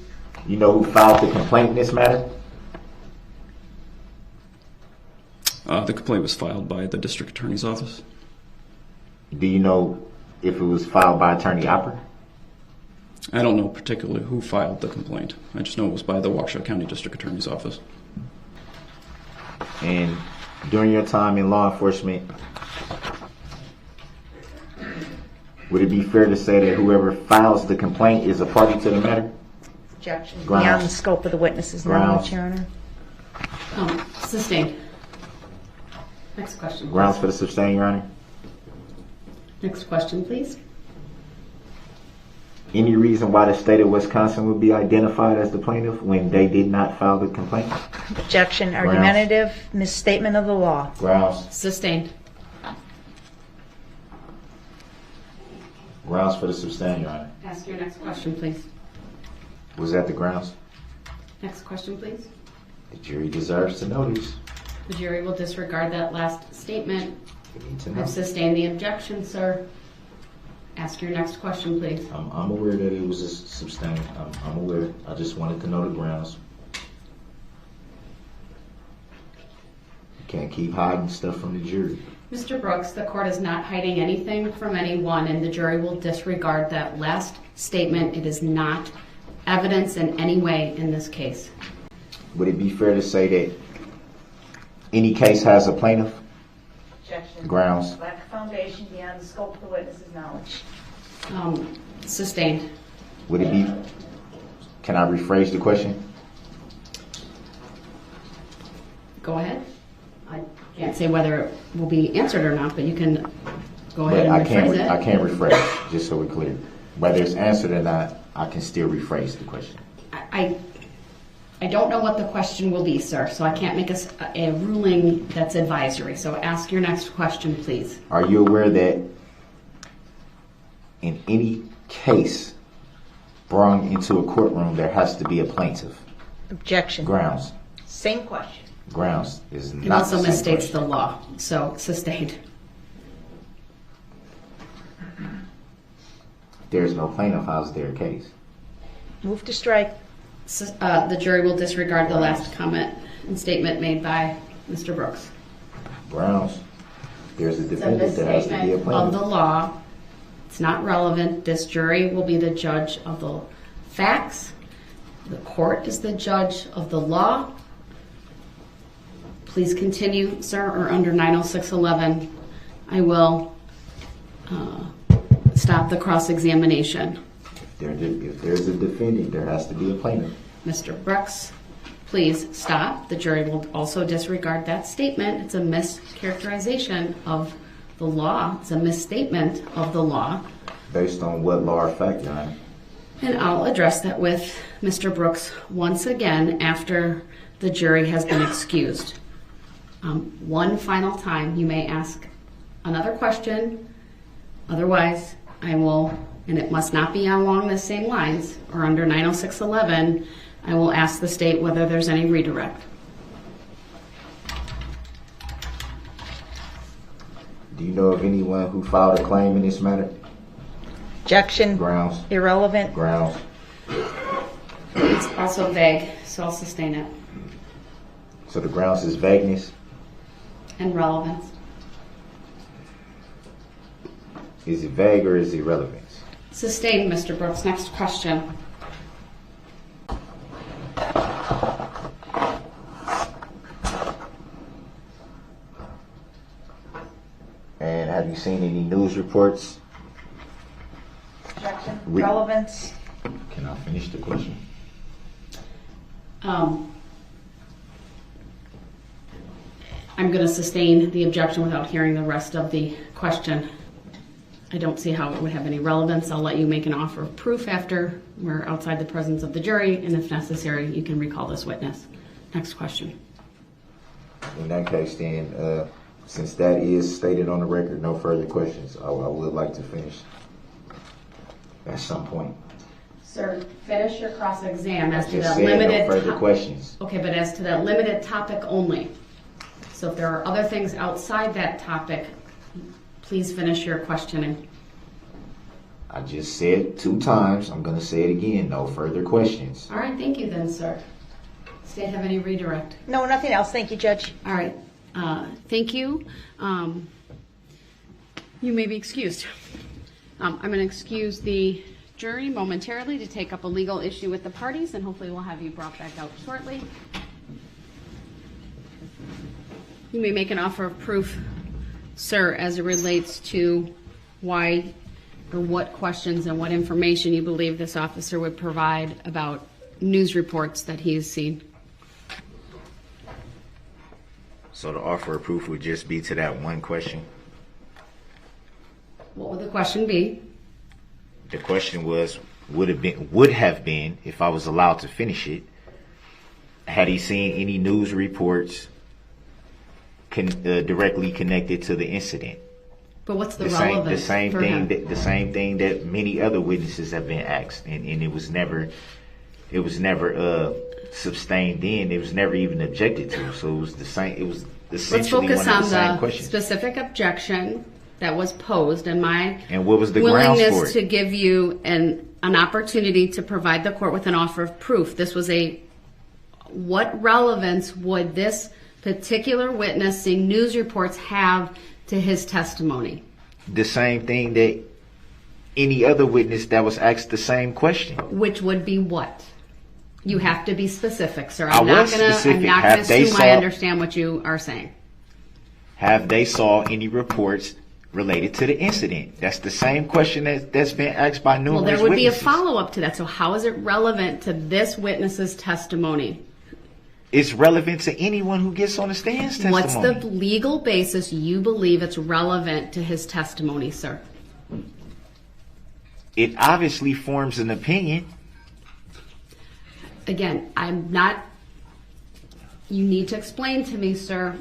You know who filed the complaint in this matter? The complaint was filed by the district attorney's office. Do you know if it was filed by Attorney Ipper? I don't know particularly who filed the complaint. I just know it was by the Waukesha County District Attorney's Office. And during your time in law enforcement, would it be fair to say that whoever files the complaint is a party to the matter? Objection, Grounds. beyond the scope of the witness's knowledge, Your Honor. Sustained. Next question. please. Grounds for the sustain, Your Honor. Next question, please. Any reason why the state of Wisconsin would be identified as the plaintiff when they did not file the complaint? Objection, argumentative, misstatement of the law. Grounds. Sustained. Grounds for the sustain, Your Honor. Ask your next question, please. Was that the grounds? Next question, please. The jury deserves to know this. The jury will disregard that last statement. We need to know. I've sustained the objection, sir. Ask your next question, please. I'm aware that it was a sustain. I'm aware. I just wanted to know the grounds. You can't keep hiding stuff from the jury. Mr. Brooks, the court is not hiding anything from anyone, and the jury will disregard that last statement. It is not evidence in any way in this case. Would it be fair to say that any case has a plaintiff? Objection. Grounds. Lack of foundation beyond the scope of the witness's knowledge. Sustained. Would it be, can I rephrase the question? Go ahead. I can't say whether it will be answered or not, but you can go ahead But and rephrase it. I can't rephrase, just so we're clear. Whether it's answered or not, I can still rephrase the question. I don't know what the question will be, sir, so I can't make a ruling that's advisory. So ask your next question, please. Are you aware that in any case brought into a courtroom, there has to be a plaintiff? Objection. Grounds. Same question. Grounds is It not also the same misstates question. the law, so sustained. There's no plaintiff, how's their case? Move to strike. The jury will disregard the last comment and statement made by Mr. Brooks. Grounds. There's a It's a defendant, there has to be a misstatement of the plaintiff. law. It's not relevant. This jury will be the judge of the facts. The court is the judge of the law. Please continue, sir, or under 906.11, I will stop the cross-examination. If there's a defendant, there has to be a plaintiff. Mr. Brooks, please stop. The jury will also disregard that statement. It's a mischaracterization of the law. It's a misstatement of the law. Based on what law or fact, Your Honor? And I'll address that with Mr. Brooks once again after the jury has been excused. One final time, you may ask another question. Otherwise, I will, and it must not be along the same lines, or under 906.11, I will ask the state whether there's any redirect. Do you know of anyone who filed a claim in this matter? Objection. Grounds. Irrelevant. Grounds. It's also vague, so I'll sustain it. So the grounds is vagueness. And relevance. Is it vague or is it relevant? Sustained, Mr. Brooks. Next question. And have you seen any news reports? Objection. Relevance. Can I finish the question? I'm going to sustain the objection without hearing the rest of the question. I don't see how it would have any relevance. I'll let you make an offer of proof after we're outside the presence of the jury, and if necessary, you can recall this witness. Next question. In that case, then, since that is stated on the record, no further questions. I would like to finish at some point. Sir, finish your cross-exam as to Just that said limited... no further questions. Okay, but as to that limited topic only. So if there are other things outside that topic, please finish your questioning. I just said 2 times. I'm going to say it again. No further questions. All right, thank you then, sir. State have any redirect? No, nothing else. Thank you, Judge. All right, thank you. You may be excused. I'm going to excuse the jury momentarily to take up a legal issue with the parties, and hopefully we'll have you brought back out shortly. You may make an offer of proof, sir, as it relates to why or what questions and what information you believe this officer would provide about news reports that he has seen. So the offer of proof would just be to that one question? What would the question be? The question was, would have been, if I was allowed to finish it, had he seen any news reports directly connected to the incident? But what's the relevance the same for thing him? the same thing that many other witnesses have been asked, and it was never sustained then. It was never even objected to. So it was the same. It was Let's essentially focus one of on the same the questions. specific objection that was posed and my And what was the grounds for willingness it? to give you an opportunity to provide the court with an offer of proof. This was what relevance would this particular witness seeing news reports have to his testimony? The same thing that any other witness that was asked the same question. Which would be what? You have to be specific, sir. I was specific. I'm not going to assume I understand what you are saying. Have they saw any reports related to the incident? That's the same question that's been asked by numerous Well, there would witnesses. be a follow-up to that. So how is it relevant to this witness's testimony? It's relevant to anyone who gets on the stand's testimony. What's the legal basis you believe it's relevant to his testimony, sir? It obviously forms an opinion. Again, you need to explain to me, sir,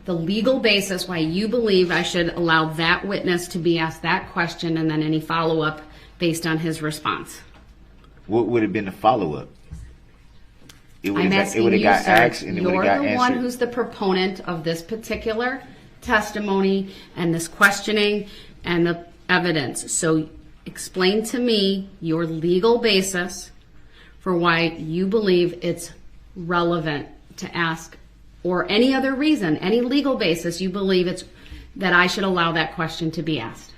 the legal basis why you believe I should allow that witness to be asked that question and then any follow-up based on his response. What would have been the follow-up? I'm asking you, got sir, asked and it would you're have got the answered. one who's the proponent of this particular testimony and this questioning and the evidence. So explain to me your legal basis for why you believe it's relevant to ask, or any other reason, any legal basis you believe it's that I should allow that question to be asked.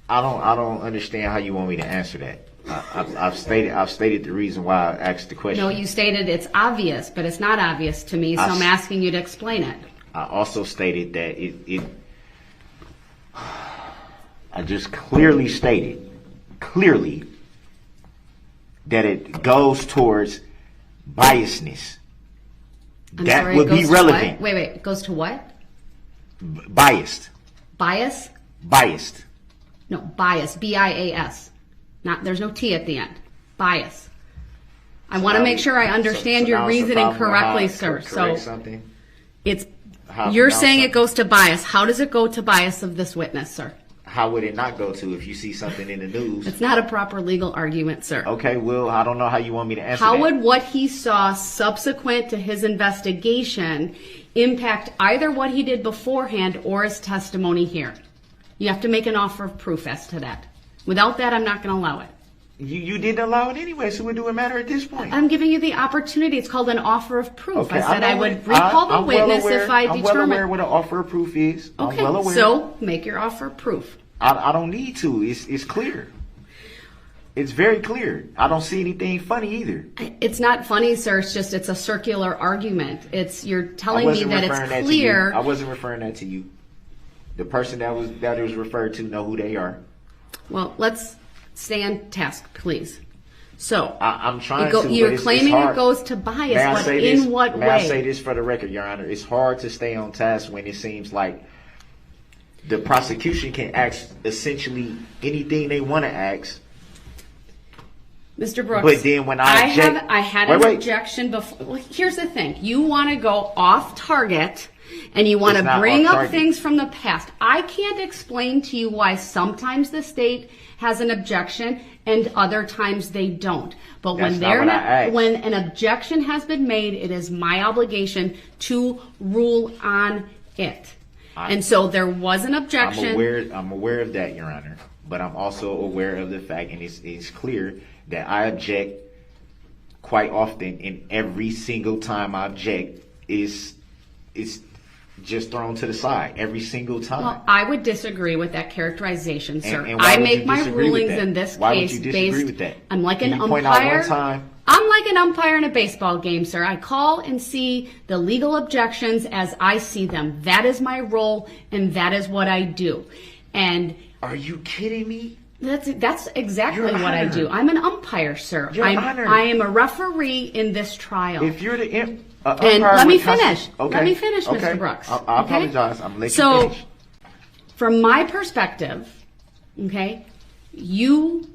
I don't understand how you want me to answer that. I've stated the reason why I asked the question. No, you stated it's obvious, but it's not obvious to me, so I'm asking you to explain it. I also stated that I just clearly stated that it goes towards biasness. I'm that sorry, would it goes be to relevant. what? Wait, it goes to what? Biased. Bias? Biased. No, bias. B-I-A-S. There's no T at the end. Bias. I want to make sure I understand your reasoning correctly, sir. So something. You're saying it goes to bias. How does it go to bias of this witness, sir? How would it not go to if you see something in the news? It's not a proper legal argument, sir. Okay, well, I don't know how you want me to answer How that. would what he saw subsequent to his investigation impact either what he did beforehand or his testimony here? You have to make an offer of proof as to that. Without that, I'm not going to allow it. You didn't allow it anyway, so what do it matter at this point? I'm giving you the opportunity. It's called an offer of proof. Okay, I said I would recall the witness if I I'm well aware determine. what an offer of proof is. I'm Okay, well aware. so make your offer of proof. I don't need to. It's clear. It's very clear. I don't see anything funny either. It's not funny, sir. It's a circular argument. You're telling me that it's clear. I wasn't referring that to you. The person that it was referred to know who they are. Well, let's stay on task, please. So I'm trying to. You're but claiming it's hard. it goes to bias, May I but say in this? what May I say way? this for the record, Your Honor? It's hard to stay on task when it seems like the prosecution can ask essentially anything they want to ask. Mr. Brooks, But then when I had an objection before. Well, here's the thing. You want to go off target and you want It's to not bring off up target. things from the past. I can't explain to you why sometimes the state has an objection and other times they don't. But when That's not what I asked. when an objection has been made, it is my obligation to rule on it. And so there was an objection. I'm aware of that, Your Honor. But I'm also aware of the fact, and it's clear that I object quite often, and every single time I object is just thrown to the side every single time. Well, I would disagree with that characterization, sir. And why I would make you my disagree with rulings that? in this Why would case you disagree based. with that? I'm like Can an you point out umpire. one time? I'm like an umpire in a baseball game, sir. I call and see the legal objections as I see them. That is my role, and that is what I do. And Are you kidding me? that's exactly Your what I Honor. do. I'm an umpire, sir. Your Honor. I am a referee in this trial. If you're the And umpire let me with finish. Okay. Let me finish, Okay. Mr. Brooks. I Okay? apologize. I'm letting So, you finish. from my perspective, okay, you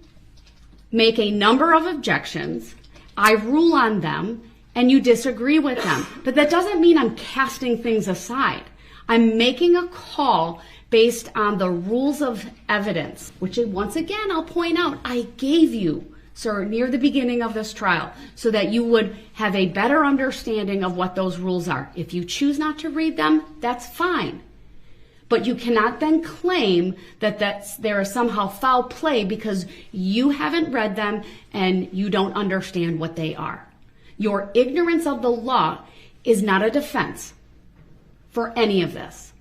make a number of objections, I rule on them, and you disagree with them. But that doesn't mean I'm casting things aside. I'm making a call based on the rules of evidence, which once again, I'll point out, I gave you, sir, near the beginning of this trial, so that you would have a better understanding of what those rules are. If you choose not to read them, that's fine. But you cannot then claim that there is somehow foul play because you haven't read them and you don't understand what they are. Your ignorance of the law is not a defense for any of this.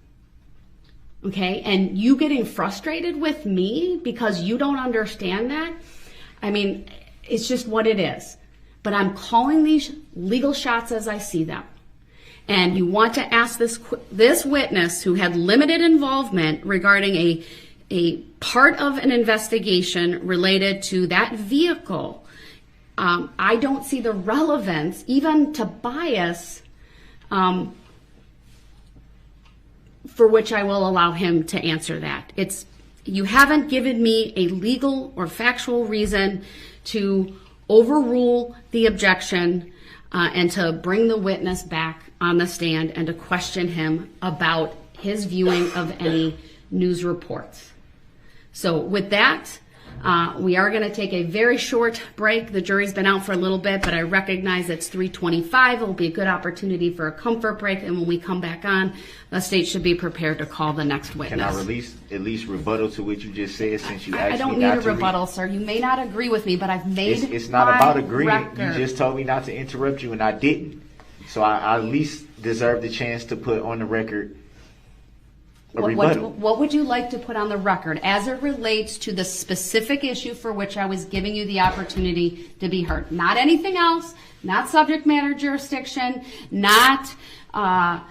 Okay, and you getting frustrated with me because you don't understand that, I mean, it's just what it is. But I'm calling these legal shots as I see them. And you want to ask this witness who had limited involvement regarding a part of an investigation related to that vehicle. I don't see the relevance, even to bias, for which I will allow him to answer that. You haven't given me a legal or factual reason to overrule the objection and to bring the witness back on the stand and to question him about his viewing of any news reports. So with that, we are going to take a very short break. The jury's been out for a little bit, but I recognize it's 3:25. It will be a good opportunity for a comfort break, and when we come back on, the state should be prepared to call the next witness. Can I release at least rebuttal to what you just said, since you asked me not to? I don't need a rebuttal, sir. You may not agree with me, but I've made It's not about agreeing. record. You just told me not to interrupt you, and I didn't. So I at least deserve the chance to put on the record a rebuttal. What would you like to put on the record as it relates to the specific issue for which I was giving you the opportunity to be heard? Not anything else, not subject matter jurisdiction, not Now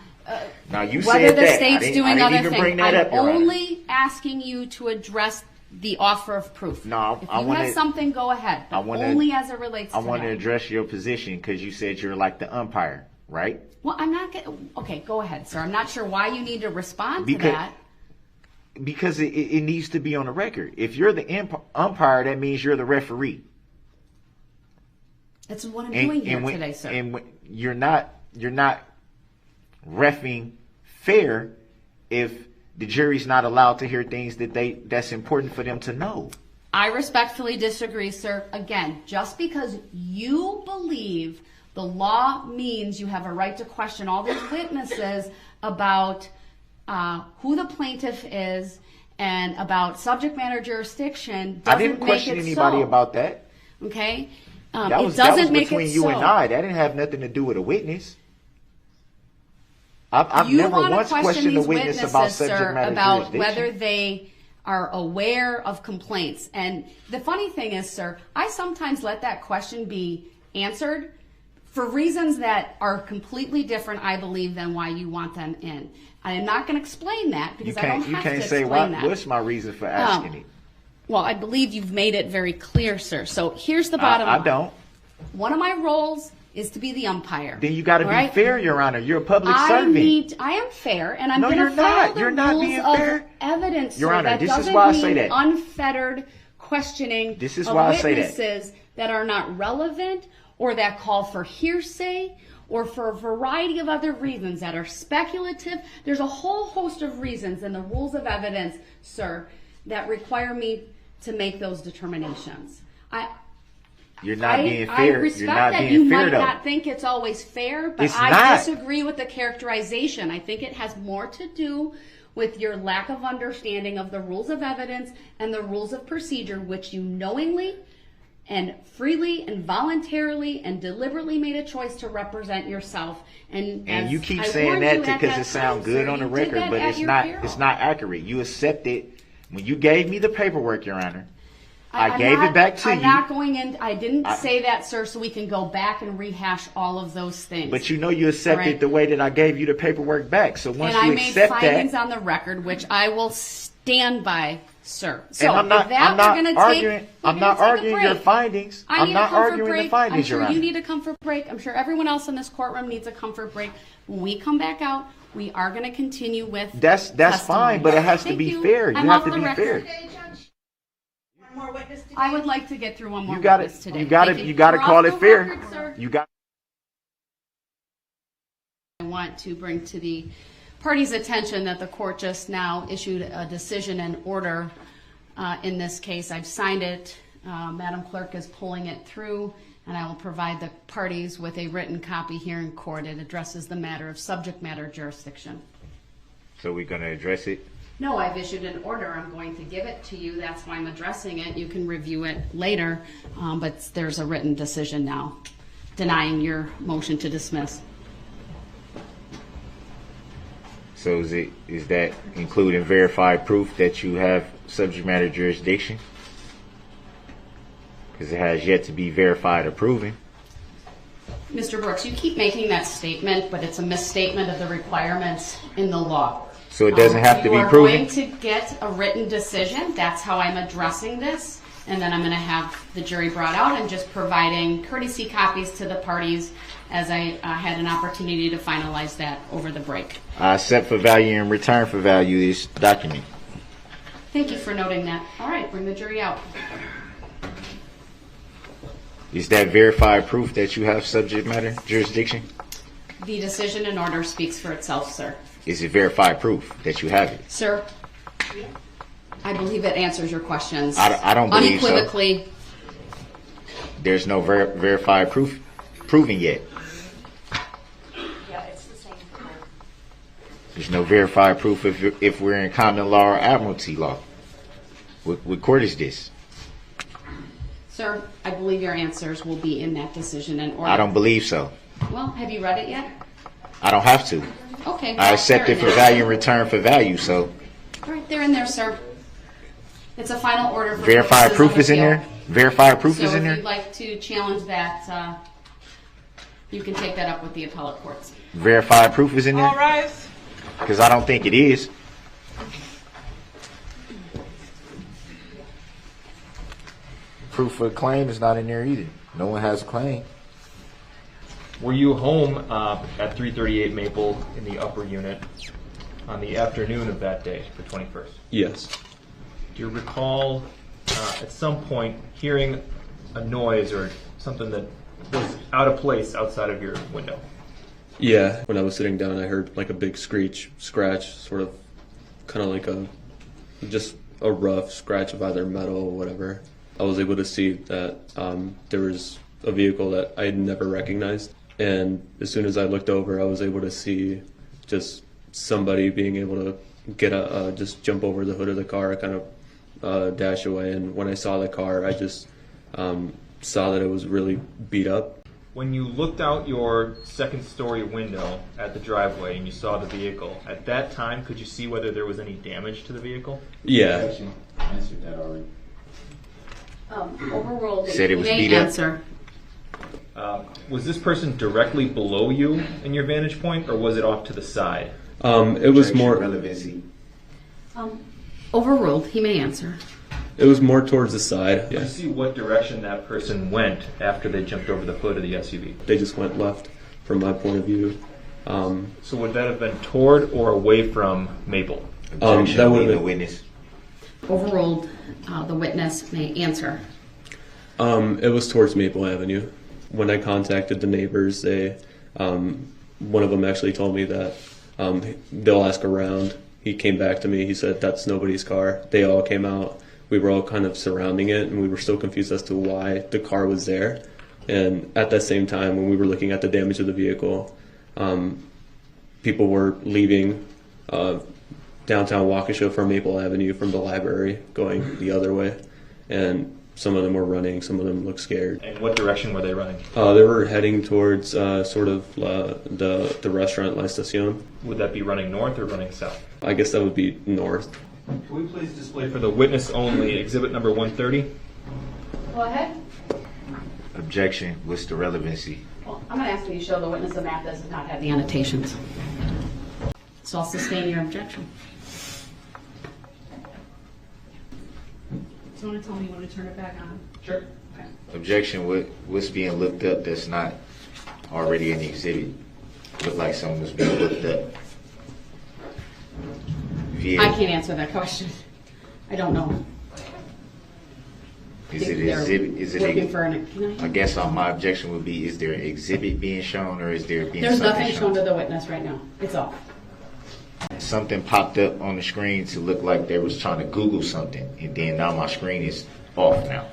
you whether said the that. state's doing other even bring things. that I'm up, Your Honor. only asking you to address the offer of proof. No, if I you wanna- have something, go ahead. But only as it relates to I want to that. address your position because you said you're like the umpire, right? Well, I'm not getting... Okay, go ahead, sir. I'm not sure why you need to respond to Because- that. Because it needs to be on the record. If you're the umpire, that means you're the referee. That's what I'm doing here when- today, sir. And when you're not reffing fair if the jury's not allowed to hear things that's important for them to know. I respectfully disagree, sir. Again, just because you believe the law means you have a right to question all these witnesses about who the plaintiff is and about subject matter jurisdiction doesn't I didn't question make it anybody so. about that. Okay? That was make between it you so. and I. That didn't have nothing to do with a witness. I've You never wanna once question questioned a these witness witnesses, about subject sir, matter about jurisdiction. whether they are aware of complaints. And the funny thing is, sir, I sometimes let that question be answered for reasons that are completely different, I believe, than why you want them in. I am not going to explain that because I don't have to say explain that. what's my reason for asking it. Well, I believe you've made it very clear, sir. So here's the bottom line. I don't. One of my roles is to be the umpire. Then you got to be All right? fair, Your Honor. You're a public servant. I am fair, and I'm No, going you're to follow not. the You're not rules being of fair. evidence, Your sir. Honor, that this is doesn't why I mean say that. unfettered questioning This is of why I say that. witnesses that are not relevant or that call for hearsay or for a variety of other reasons that are speculative. There's a whole host of reasons in the rules of evidence, sir, that require me to make those determinations. You're not being I fair. respect You're not that being you fair, might though. not think it's always fair, but It's I not. disagree with the characterization. I think it has more to do with your lack of understanding of the rules of evidence and the rules of procedure, which you knowingly and freely and voluntarily and deliberately made a choice to represent yourself. And you keep I saying warned that you at because it sounds time, good sir. on the You did record, that but at it's your not. peril. It's not accurate. You accept it when you gave me the paperwork, Your Honor. I I'm gave not- it back to I'm you. not going in. I didn't say that, sir, so we can go back and rehash all of those things. But you know you accepted All right. the way that I gave you the paperwork back. So once And you I made accept findings that, on the record, which I will stand by, sir. So and I'm not, with that, I'm not we're going to arguing. take. I'm not arguing your findings. I I'm need not a comfort arguing break. the findings, I'm sure Your Honor. you need a comfort break. I'm sure everyone else in this courtroom needs a comfort break. When we come back out, we are going to continue with. That's testimony. fine, but it has to Thank be you. fair. You I'm have off to the be record. fair. One more witness today? I would like to get through one more You got witness it. today. You got Thank it. You got to We're call off it the fair. record, sir. You got. I want to bring to the party's attention that the court just now issued a decision and order in this case. I've signed it. Madam Clerk is pulling it through, and I will provide the parties with a written copy here in court. It addresses the matter of subject matter jurisdiction. So we're going to address it. No, I've issued an order. I'm going to give it to you. That's why I'm addressing it. You can review it later, but there's a written decision now denying your motion to dismiss. So is that including verified proof that you have subject matter jurisdiction? Because it has yet to be verified or proven. Mr. Brooks, you keep making that statement, but it's a misstatement of the requirements in the law. So it doesn't have to be You are proven? going to get a written decision. That's how I'm addressing this. And then I'm going to have the jury brought out and just providing courtesy copies to the parties as I had an opportunity to finalize that over the break. I accept for value and return for value this document. Thank you for noting that. All right, bring the jury out. Is that verified proof that you have subject matter jurisdiction? The decision and order speaks for itself, sir. Is it verified proof that you have it? Sir, I believe it answers your questions. I don't believe so. Unequivocally. There's no verified proof proven yet. Yeah, it's the same. There's no verified proof if we're in common law or admiralty law. What court is this? Sir, I believe your answers will be in that decision and order. I don't believe so. Well, have you read it yet? I don't have to. Okay. I accept they're it in for there. value and return for value, so All right, they're in there, sir. It's a final order for verified purposes proof of is in appeal. there? Verified proof So is in if there? you'd like to challenge that, you can take that up with the appellate courts. Verified proof is in All there? rise. Because I don't think it is. Proof of claim is not in there either. No one has a claim. Were you home at 338 Maple in the upper unit on the afternoon of that day, the 21st? Yes. Do you recall at some point hearing a noise or something that was out of place outside of your window? Yeah. When I was sitting down, I heard like a big scratch, sort of, kind of like just a rough scratch of either metal or whatever. I was able to see that there was a vehicle that I had never recognized. And as soon as I looked over, I was able to see just somebody being able to get just jump over the hood of the car, kind of dash away. And when I saw the car, I just saw that it was really beat up. When you looked out your second story window at the driveway and you saw the vehicle, at that time, could you see whether there was any damage to the vehicle? Yeah. Answered that already. Overruled. Said it was You may beat up. answer. Was this person directly below you in your vantage point, or was it off to the side? It was more. Relevancy. Overruled. He may answer. It was more towards the side. Did you see what direction that person went after they jumped over the hood of the SUV? They just went left, from my point of view. So would that have been toward or away from Maple? Objection, that would've being the been- witness. Overruled. The witness may answer. It was towards Maple Avenue. When I contacted the neighbors, they, one of them actually told me that they'll ask around. He came back to me. He said, that's nobody's car. They all came out. We were all kind of surrounding it, and we were still confused as to why the car was there. And at that same time, when we were looking at the damage of the vehicle, people were leaving downtown Waukesha from Maple Avenue from the library going the other way. And some of them were running, some of them looked scared. And what direction were they running? They were heading towards sort of the restaurant La Estacion. Would that be running north or running south? I guess that would be north. Can we please display for the witness only exhibit number 130? Go ahead. Objection. What's the relevancy? Well, I'm going to ask you to show the witness a map that does not have the annotations. So I'll sustain your objection. So you want to tell me when to turn it back on? Sure. Okay. Objection. What's being looked up that's not already in the exhibit? Look like something was being looked up. I can't answer that question. I don't know. Is it They're exhibit? Is it? looking for an, can I guess my objection would be: is there an exhibit being shown, or is there being There's something nothing shown to the witness right now. It's off. Something popped up on the screen to look like they was trying to Google something, and then now my screen is off now.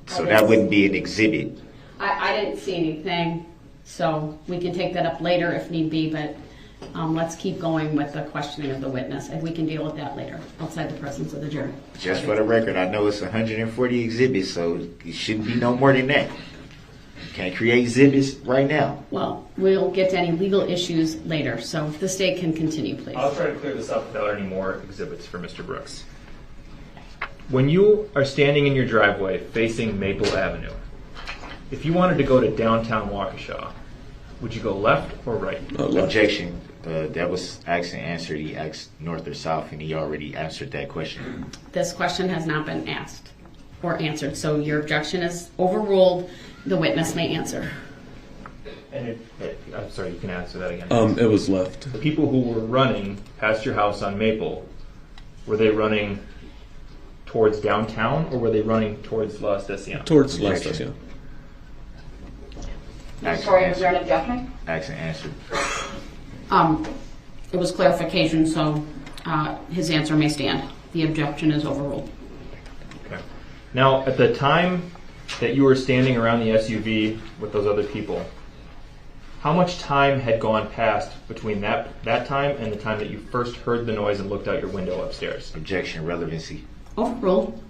So that wouldn't be an exhibit. I didn't see anything, so we can take that up later if need be, but let's keep going with the questioning of the witness. We can deal with that later, outside the presence of the jury. Just for the record, I know it's 140 exhibits, so it shouldn't be no more than that. can't create exhibits right now. Well, we'll get to any legal issues later, so if the state can continue, please. I'll try to clear this up without any more exhibits for Mr. Brooks. When you are standing in your driveway facing Maple Avenue, if you wanted to go to downtown Waukesha, would you go left or right? Objection. That was asked and answered. He asked north or south, and he already answered that question. This question has not been asked or answered, so your objection is overruled. The witness may answer. And I'm sorry, you can answer that again. It was left. The people who were running past your house on Maple, were they running towards downtown or were they running towards La Estacion? Towards La Estacion. Sorry, is there an objection? Asked and answered. It was clarification, so his answer may stand. The objection is overruled. Okay. Now, at the time that you were standing around the SUV with those other people, how much time had gone past between that time and the time that you first heard the noise and looked out your window upstairs? Objection. Relevancy. Overruled.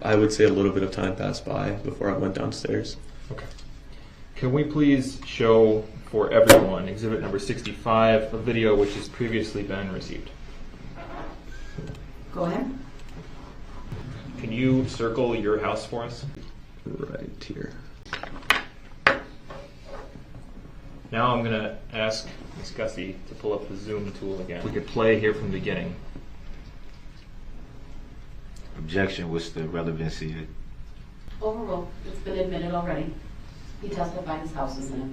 I would say a little bit of time passed by before I went downstairs. Okay. Can we please show for everyone exhibit number 65, a video which has previously been received? Go ahead. Can you circle your house for us? Right here. Now I'm going to ask Ms. Gussie to pull up the zoom tool again. We could play here from the beginning. Objection. What's the relevancy? Overruled. It's been admitted already. He testified his house is in it.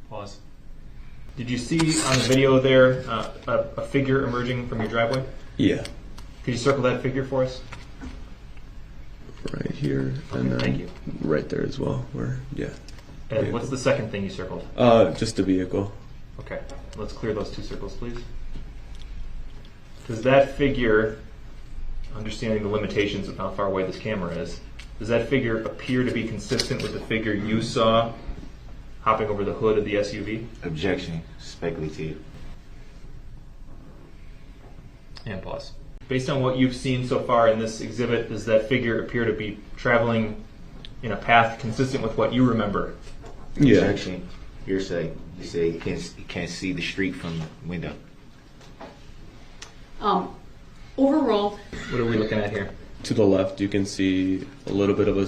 Pause. Did you see on the video there a figure emerging from your driveway? Yeah. Could you circle that figure for us? Right here. And then Thank you. right there as well. Yeah. And what's the second thing you circled? Just a vehicle. Okay, let's clear those two circles, please. Does that figure, understanding the limitations of how far away this camera is, does that figure appear to be consistent with the figure you saw hopping over the hood of the SUV? Objection. Speculative. And pause. Based on what you've seen so far in this exhibit, does that figure appear to be traveling in a path consistent with what you remember? Yeah. Objection. Hearsay. You say you can't see the street from the window. Overruled. What are we looking at here? To the left, you can see a little bit of a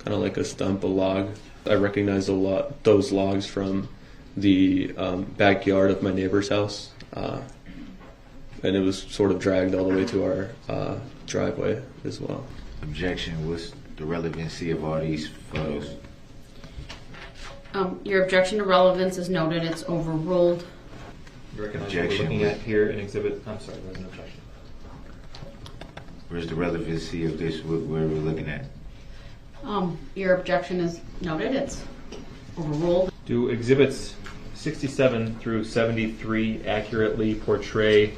kind of like a stump, a log. I recognize those logs from the backyard of my neighbor's house, and it was sort of dragged all the way to our driveway as well. Objection. What's the relevancy of all these photos? Your objection to relevance is noted. It's overruled. You recognize what Objection. we're looking at here in exhibit? I'm sorry, there's an objection. Where's the relevancy of this? Where we're looking at? Your objection is noted. It's overruled. Do exhibits 67 through 73 accurately portray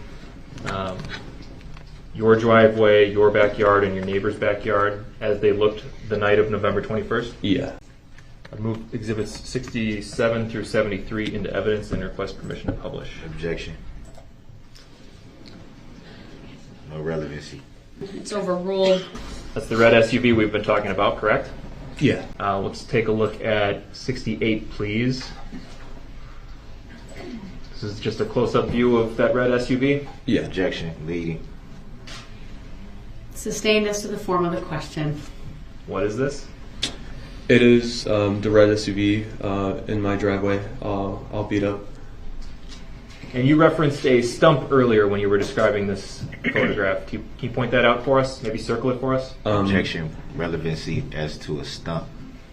your driveway, your backyard, and your neighbor's backyard as they looked the night of November 21st? Yeah. I'd move exhibits 67 through 73 into evidence and request permission to publish. Objection. No relevancy. It's overruled. That's the red SUV we've been talking about, correct? Yeah. Let's take a look at 68, please. This is just a close-up view of that red SUV. Yeah. Objection. Leading. Sustained as to the form of the question. What is this? It is the red SUV in my driveway, all beat up. And you referenced a stump earlier when you were describing this photograph. Can you point that out for us? Maybe circle it for us? Objection. Relevancy as to a stump.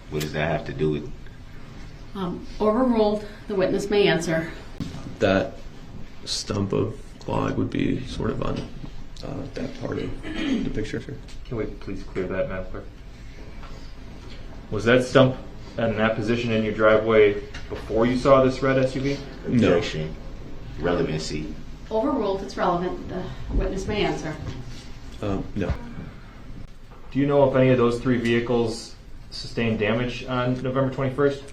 What does that have to do with? Overruled. The witness may answer. That stump of log would be sort of on that part of the picture. Can we please clear that, Madam Clerk? Was that stump in that position in your driveway before you saw this red SUV? Objection. Relevancy. Overruled. It's relevant. The witness may answer. No. Do you know if any of those three vehicles sustained damage on November 21st?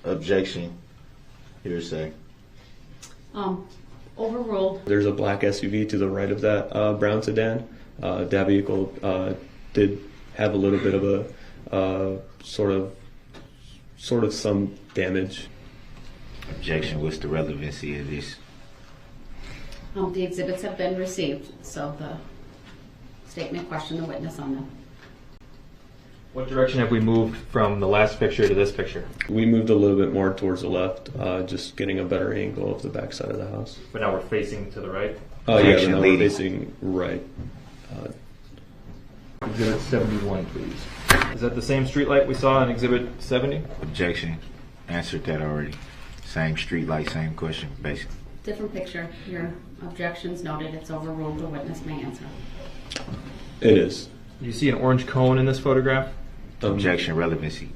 Objection. Hearsay. Overruled. There's a black SUV to the right of that brown sedan. That vehicle did have a little bit of a sort of some damage. Objection. What's the relevancy of this? The exhibits have been received, so the state may question the witness on them. What direction have we moved from the last picture to this picture? We moved a little bit more towards the left, just getting a better angle of the back side of the house. But now we're facing to the right. Oh yeah, but Objection, now we're lady. facing right. Exhibit 71, please. Is that the same street light we saw in Exhibit 70? Objection. Answered that already. Same street light, same question, basically. Different picture. Your objections noted. It's overruled. The witness may answer. It is. Do you see an orange cone in this photograph? Objection. Relevancy.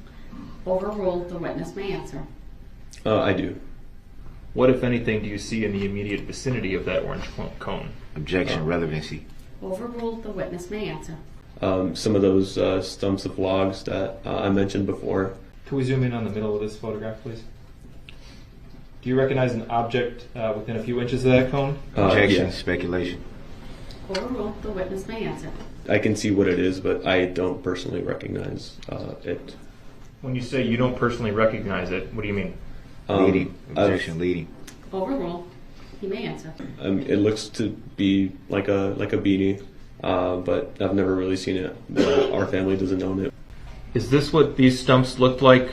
Overruled. The witness may answer. I do. What, if anything, do you see in the immediate vicinity of that orange cone? Objection. Relevancy. Overruled. The witness may answer. Some of those stumps of logs that I mentioned before. Can we zoom in on the middle of this photograph, please? Do you recognize an object within a few inches of that cone? Objection. Yeah. Speculation. Overruled. The witness may answer. I can see what it is, but I don't personally recognize it. When you say you don't personally recognize it, what do you mean? Leading. Objection. Leading. Overruled. He may answer. It looks to be like a beanie, but I've never really seen it. Our family doesn't own it. Is this what these stumps looked like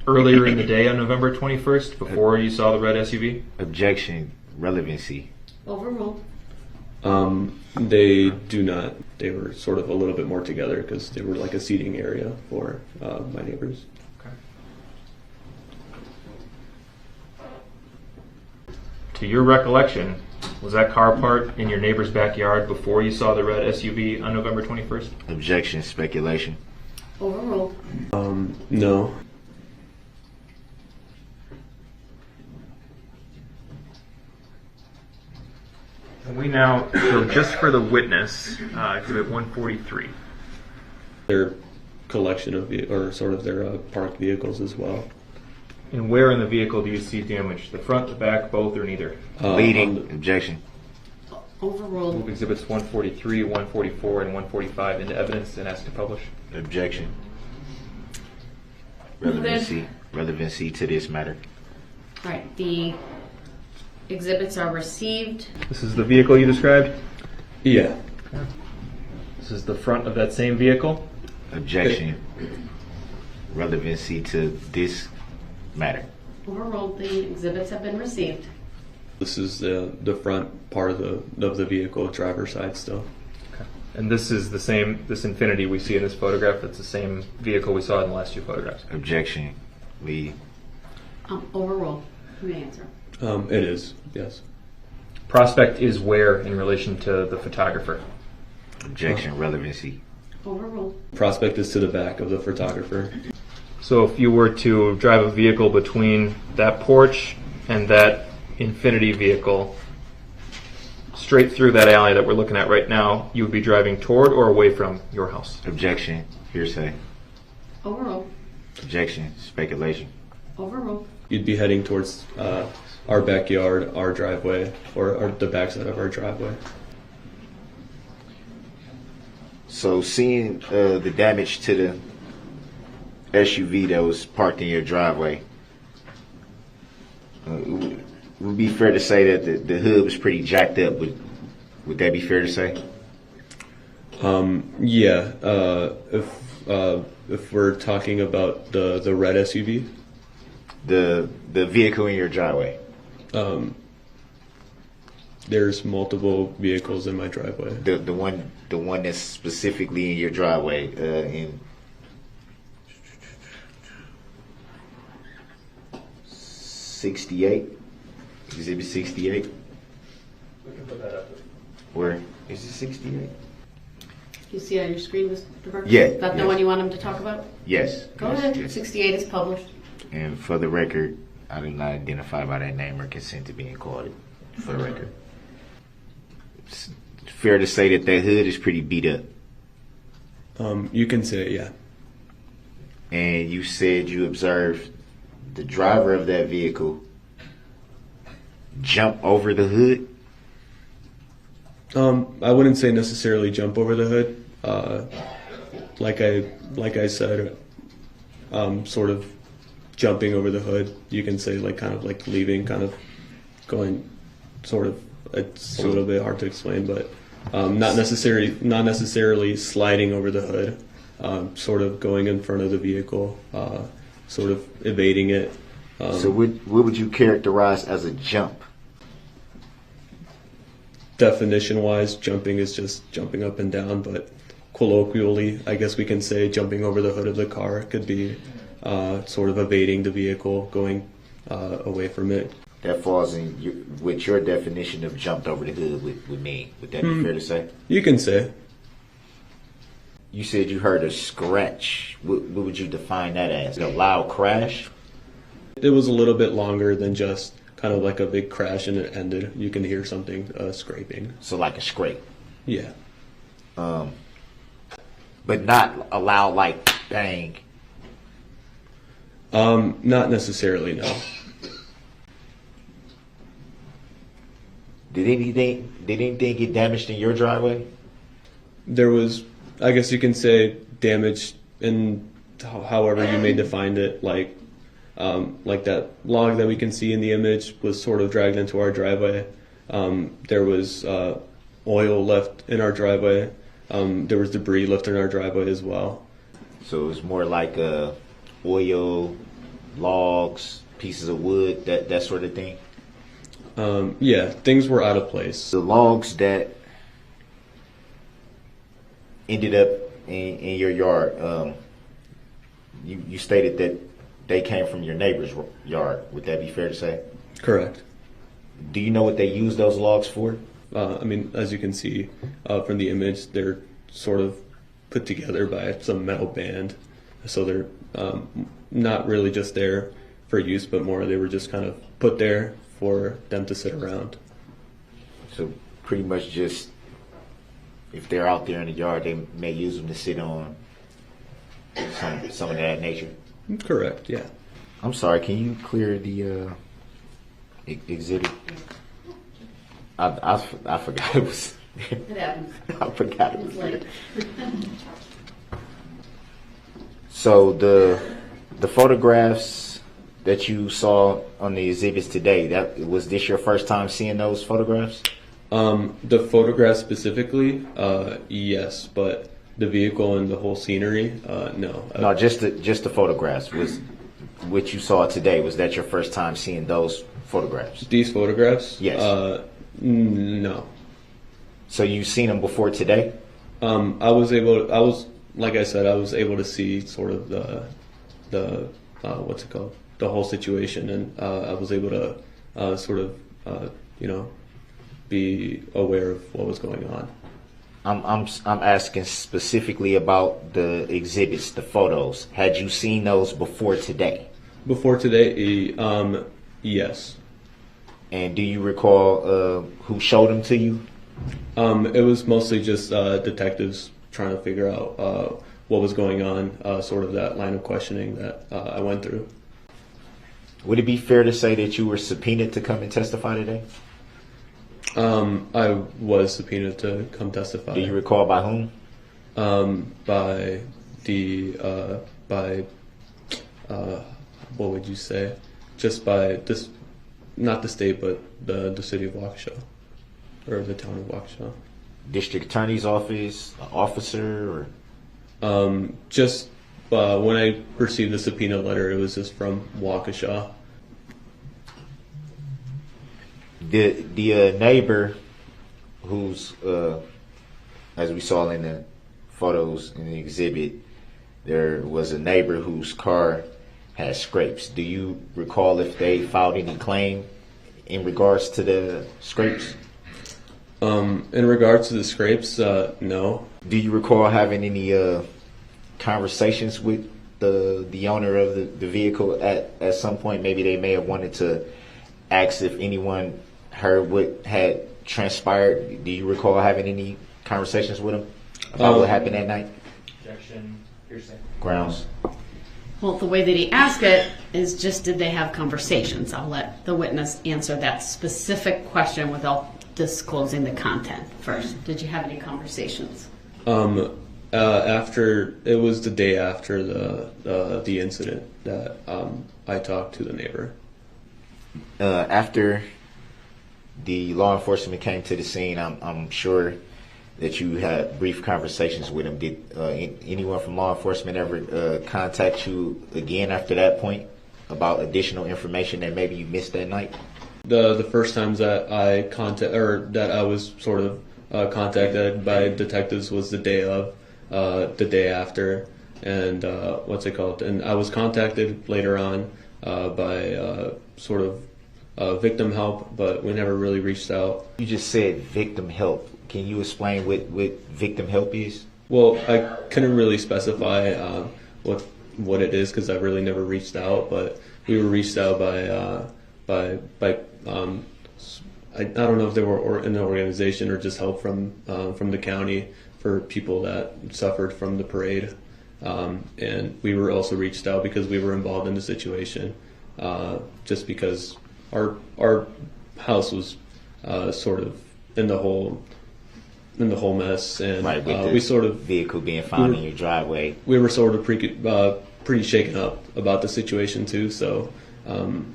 earlier in the day on November 21st, before you saw the red SUV? Objection. Relevancy. Overruled. They do not. They were sort of a little bit more together because they were like a seating area for my neighbors. Okay. To your recollection, was that car parked in your neighbor's backyard before you saw the red SUV on November 21st? Objection. Speculation. Overruled. No. And we now, so just for the witness, exhibit 143. Their collection of or sort of their parked vehicles as well. And where in the vehicle do you see damage? The front, the back, both, or neither? Leading. Objection. Overruled. Move exhibits 143, 144, and 145 into evidence and ask to publish. Objection. Relevancy. Relevancy to this matter. All right. The exhibits are received. This is the vehicle you described? Yeah. This is the front of that same vehicle? Objection. Relevancy to this matter. Overruled. The exhibits have been received. This is the front part of the vehicle, driver's side still. Okay. And this is the same, this Infiniti we see in this photograph, that's the same vehicle we saw in the last two photographs? Objection. Lead. Overruled. You may answer. It is, yes. Prospect is where in relation to the photographer? Objection. Relevancy. Overruled. Prospect is to the back of the photographer. So if you were to drive a vehicle between that porch and that Infiniti vehicle, straight through that alley that we're looking at right now, you would be driving toward or away from your house? Objection. Hearsay. Overruled. Objection. Speculation. Overruled. You'd be heading towards our backyard, our driveway, or the backside of our driveway. So seeing the damage to the SUV that was parked in your driveway, it would be fair to say that the hood was pretty jacked up. Would that be fair to say? Yeah. If we're talking about the red SUV, The vehicle in your driveway. there's multiple vehicles in my driveway. The one that's specifically in your driveway. In 68, exhibit 68. We can put that up. Where is it? 68. You see on your screen, Mr. Burke? Yeah, Is that the yes. one you want him to talk about? Yes. Go yes, ahead. yes. 68 is published. And for the record, I do not identify by that name or consent to being called it. For the record, it's fair to say that hood is pretty beat up. You can say, yeah. And you said you observed the driver of that vehicle jump over the hood? I wouldn't say necessarily jump over the hood. Like I said, sort of jumping over the hood. You can say like kind of like leaving, kind of going, sort of. It's a little bit hard to explain, but not necessarily sliding over the hood. Sort of going in front of the vehicle, sort of evading it. So what would you characterize as a jump? Definition-wise, jumping is just jumping up and down, but colloquially, I guess we can say jumping over the hood of the car could be sort of evading the vehicle, going away from it. That falls in what your definition of jumped over the hood would mean. Would that be fair to say? You can say. You said you heard a scratch. What would you define that as? A loud crash? It was a little bit longer than just kind of like a big crash and it ended. You can hear something scraping. So like a scrape? Yeah. But not a loud like bang? Not necessarily, no. Did anything get damaged in your driveway? There was, I guess you can say, damage in however you may define it. Like that log that we can see in the image was sort of dragged into our driveway. There was oil left in our driveway. There was debris left in our driveway as well. So it was more like oil, logs, pieces of wood, that sort of thing? Yeah, things were out of place. The logs that ended up in your yard, you stated that they came from your neighbor's yard. Would that be fair to say? Correct. Do you know what they used those logs for? I mean, as you can see from the image, they're sort of put together by some metal band. So they're not really just there for use, but more they were just kind of put there for them to sit around. So pretty much just, if they're out there in the yard, they may use them to sit on, some of that nature. Correct, yeah. I'm sorry, can you clear the exhibit? I forgot it was. It happens. I forgot it was It's late. So the photographs that you saw on the exhibits today, was this your first time seeing those photographs? The photographs specifically, yes, but the vehicle and the whole scenery, no. No, just the photographs. Was what you saw today, was that your first time seeing those photographs? These photographs? Yes. No. So you've seen them before today? Like I said, I was able to see sort of the what's it called? The whole situation, and I was able to sort of, be aware of what was going on. I'm asking specifically about the exhibits, the photos. Had you seen those before today? Before today, yes. And do you recall who showed them to you? It was mostly just detectives trying to figure out what was going on, sort of that line of questioning that I went through. Would it be fair to say that you were subpoenaed to come and testify today? I was subpoenaed to come testify. Do you recall by whom? By what would you say? Just by this, not the state, but the city of Waukesha, or the town of Waukesha. District Attorney's Office, officer, or? Just when I received the subpoena letter, it was just from Waukesha. The neighbor who's, as we saw in the photos in the exhibit, there was a neighbor whose car had scrapes. Do you recall if they filed any claim in regards to the scrapes? In regards to the scrapes, no. Do you recall having any conversations with the owner of the vehicle at some point? Maybe they may have wanted to ask if anyone heard what had transpired. Do you recall having any conversations with him about what happened that night? Objection. Hearsay. Grounds. Well, the way that he asked it is just, did they have conversations? I'll let the witness answer that specific question without disclosing the content first. Did you have any conversations? After it was the day after the incident that I talked to the neighbor. After the law enforcement came to the scene, I'm sure that you had brief conversations with him. Did anyone from law enforcement ever contact you again after that point about additional information that maybe you missed that night? The first times that I that I was sort of contacted by detectives was the day after, and what's it called? And I was contacted later on by sort of victim help, but we never really reached out. You just said victim help. Can you explain what victim help is? Well, I couldn't really specify what it is because I really never reached out, but we were reached out by I don't know if they were in an organization or just help from the county for people that suffered from the parade, and we were also reached out because we were involved in the situation, just because our house was sort of in the whole mess, and Right, with we sort of vehicle being found in your driveway. we were sort of pretty shaken up about the situation too. So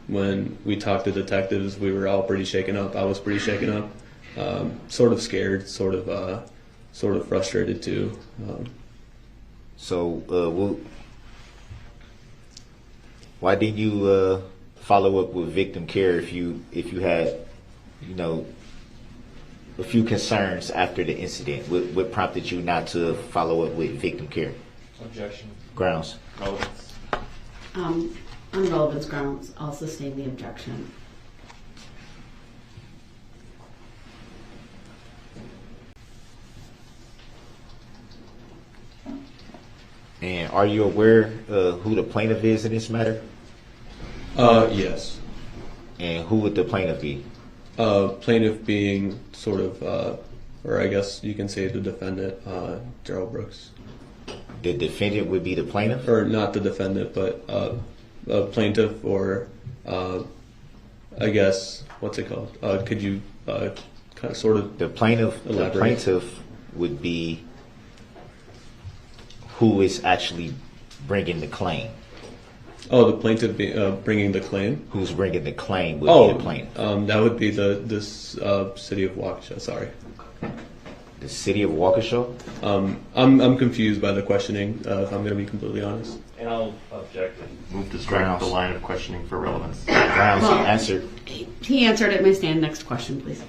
when we talked to detectives, we were all pretty shaken up. I was pretty shaken up, sort of scared, sort of frustrated too. Why didn't you follow up with victim care if you had, a few concerns after the incident? What prompted you not to follow up with victim care? Objection. Grounds. Relevance. On relevance grounds, I'll sustain the objection. And are you aware who the plaintiff is in this matter? Yes. And who would the plaintiff be? Plaintiff being sort of, or I guess you can say the defendant, Darrell Brooks. The defendant would be the plaintiff? Or not the defendant, but a plaintiff, or I guess, what's it called? Could you kind of sort of The plaintiff would be who is actually bringing the claim. Oh, the plaintiff bringing the claim? Who's bringing the claim would be the plaintiff. That would be this city of Waukesha, sorry. The city of Waukesha? I'm confused by the questioning, if I'm going to be completely honest. And I'll object. Move to strike the line of questioning for relevance. Grounds Well, answered. He answered it. May stand. Next question, please.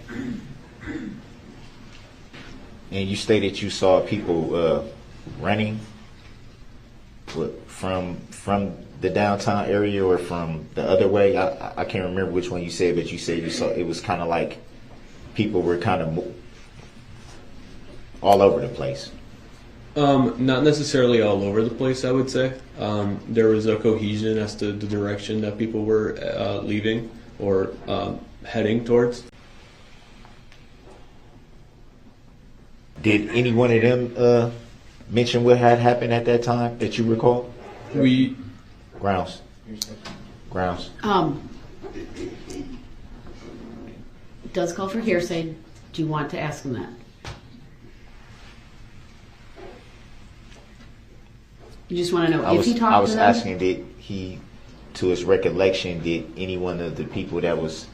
And you stated you saw people running from the downtown area or from the other way. I can't remember which one you said, but you said you saw it was kind of like people were kind of all over the place. Not necessarily all over the place, I would say. There was a cohesion as to the direction that people were leaving or heading towards. Did any one of them mention what had happened at that time that you recall? Grounds. It does call for hearsay. Do you want to ask him that? You just want to know if he talked to them? I was asking, did he, to his recollection, did any one of the people that was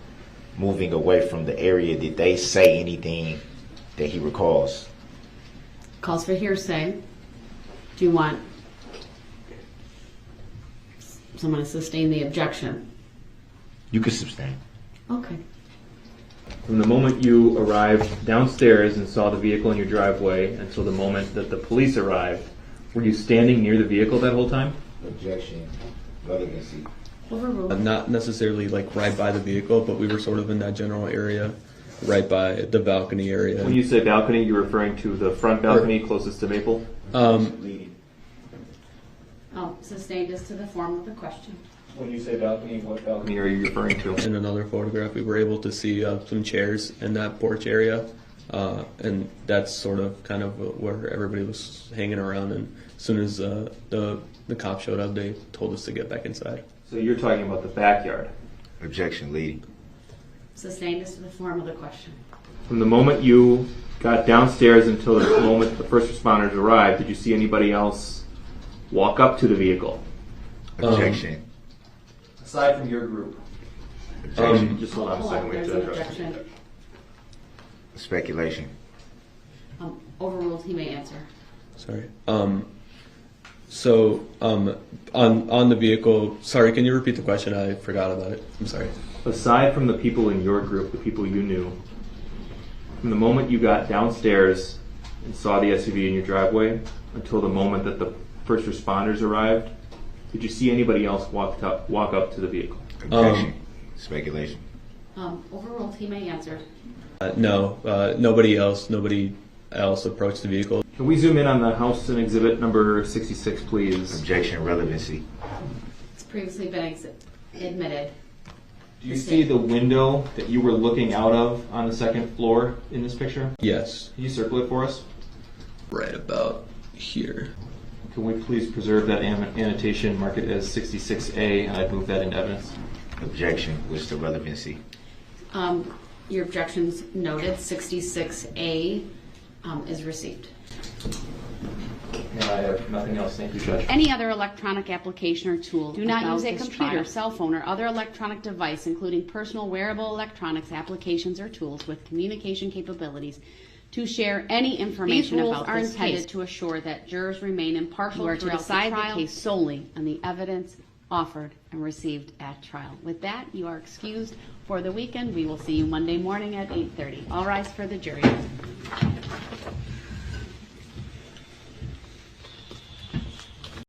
moving away from the area, did they say anything that he recalls? Calls for hearsay. Do you want someone to sustain the objection? You could sustain. Okay. From the moment you arrived downstairs and saw the vehicle in your driveway until the moment that the police arrived, were you standing near the vehicle that whole time? Objection. Relevancy. Overruled. Not necessarily like right by the vehicle, but we were sort of in that general area, right by the balcony area. When you say balcony, you're referring to the front balcony closest to Maple? Sustained as to the form of the question. When you say balcony, what balcony are you referring to? In another photograph, we were able to see some chairs in that porch area, and that's sort of kind of where everybody was hanging around. And as soon as the the cop showed up, they told us to get back inside. So you're talking about the backyard. Objection, leading. Sustained as to the form of the question. From the moment you got downstairs until the moment the first responders arrived, did you see anybody else walk up to the vehicle? Objection. Aside from your group. Just hold on a second. There's an objection. Speculation. Overruled, he may answer. Sorry. On the vehicle, sorry, can you repeat the question? I forgot about it. I'm sorry. Aside from the people in your group, the people you knew, from the moment you got downstairs and saw the SUV in your driveway until the moment that the first responders arrived, did you see anybody else walk up to the vehicle? Objection. Speculation. Overruled, he may answer. No, nobody else approached the vehicle. Can we zoom in on the house and exhibit number 66, please? Objection, relevancy. It's previously been admitted. Do you see the window that you were looking out of on the second floor in this picture? Yes. Can you circle it for us? Right about here. Can we please preserve that annotation, mark it as 66A, and I'd move that into evidence. Objection. What's the relevancy? Your objections noted. 66A is received. I have nothing else. Thank you, Judge. Any other electronic application or tool. Do not use a computer, cell phone, or other electronic device, including personal wearable electronics applications or tools with communication capabilities, to share any information about this case. These rules are intended to assure that jurors remain impartial throughout the trial. You are to decide the case solely on the evidence offered and received at trial. With that, you are excused for the weekend. We will see you Monday morning at 8:30. All rise for the jury.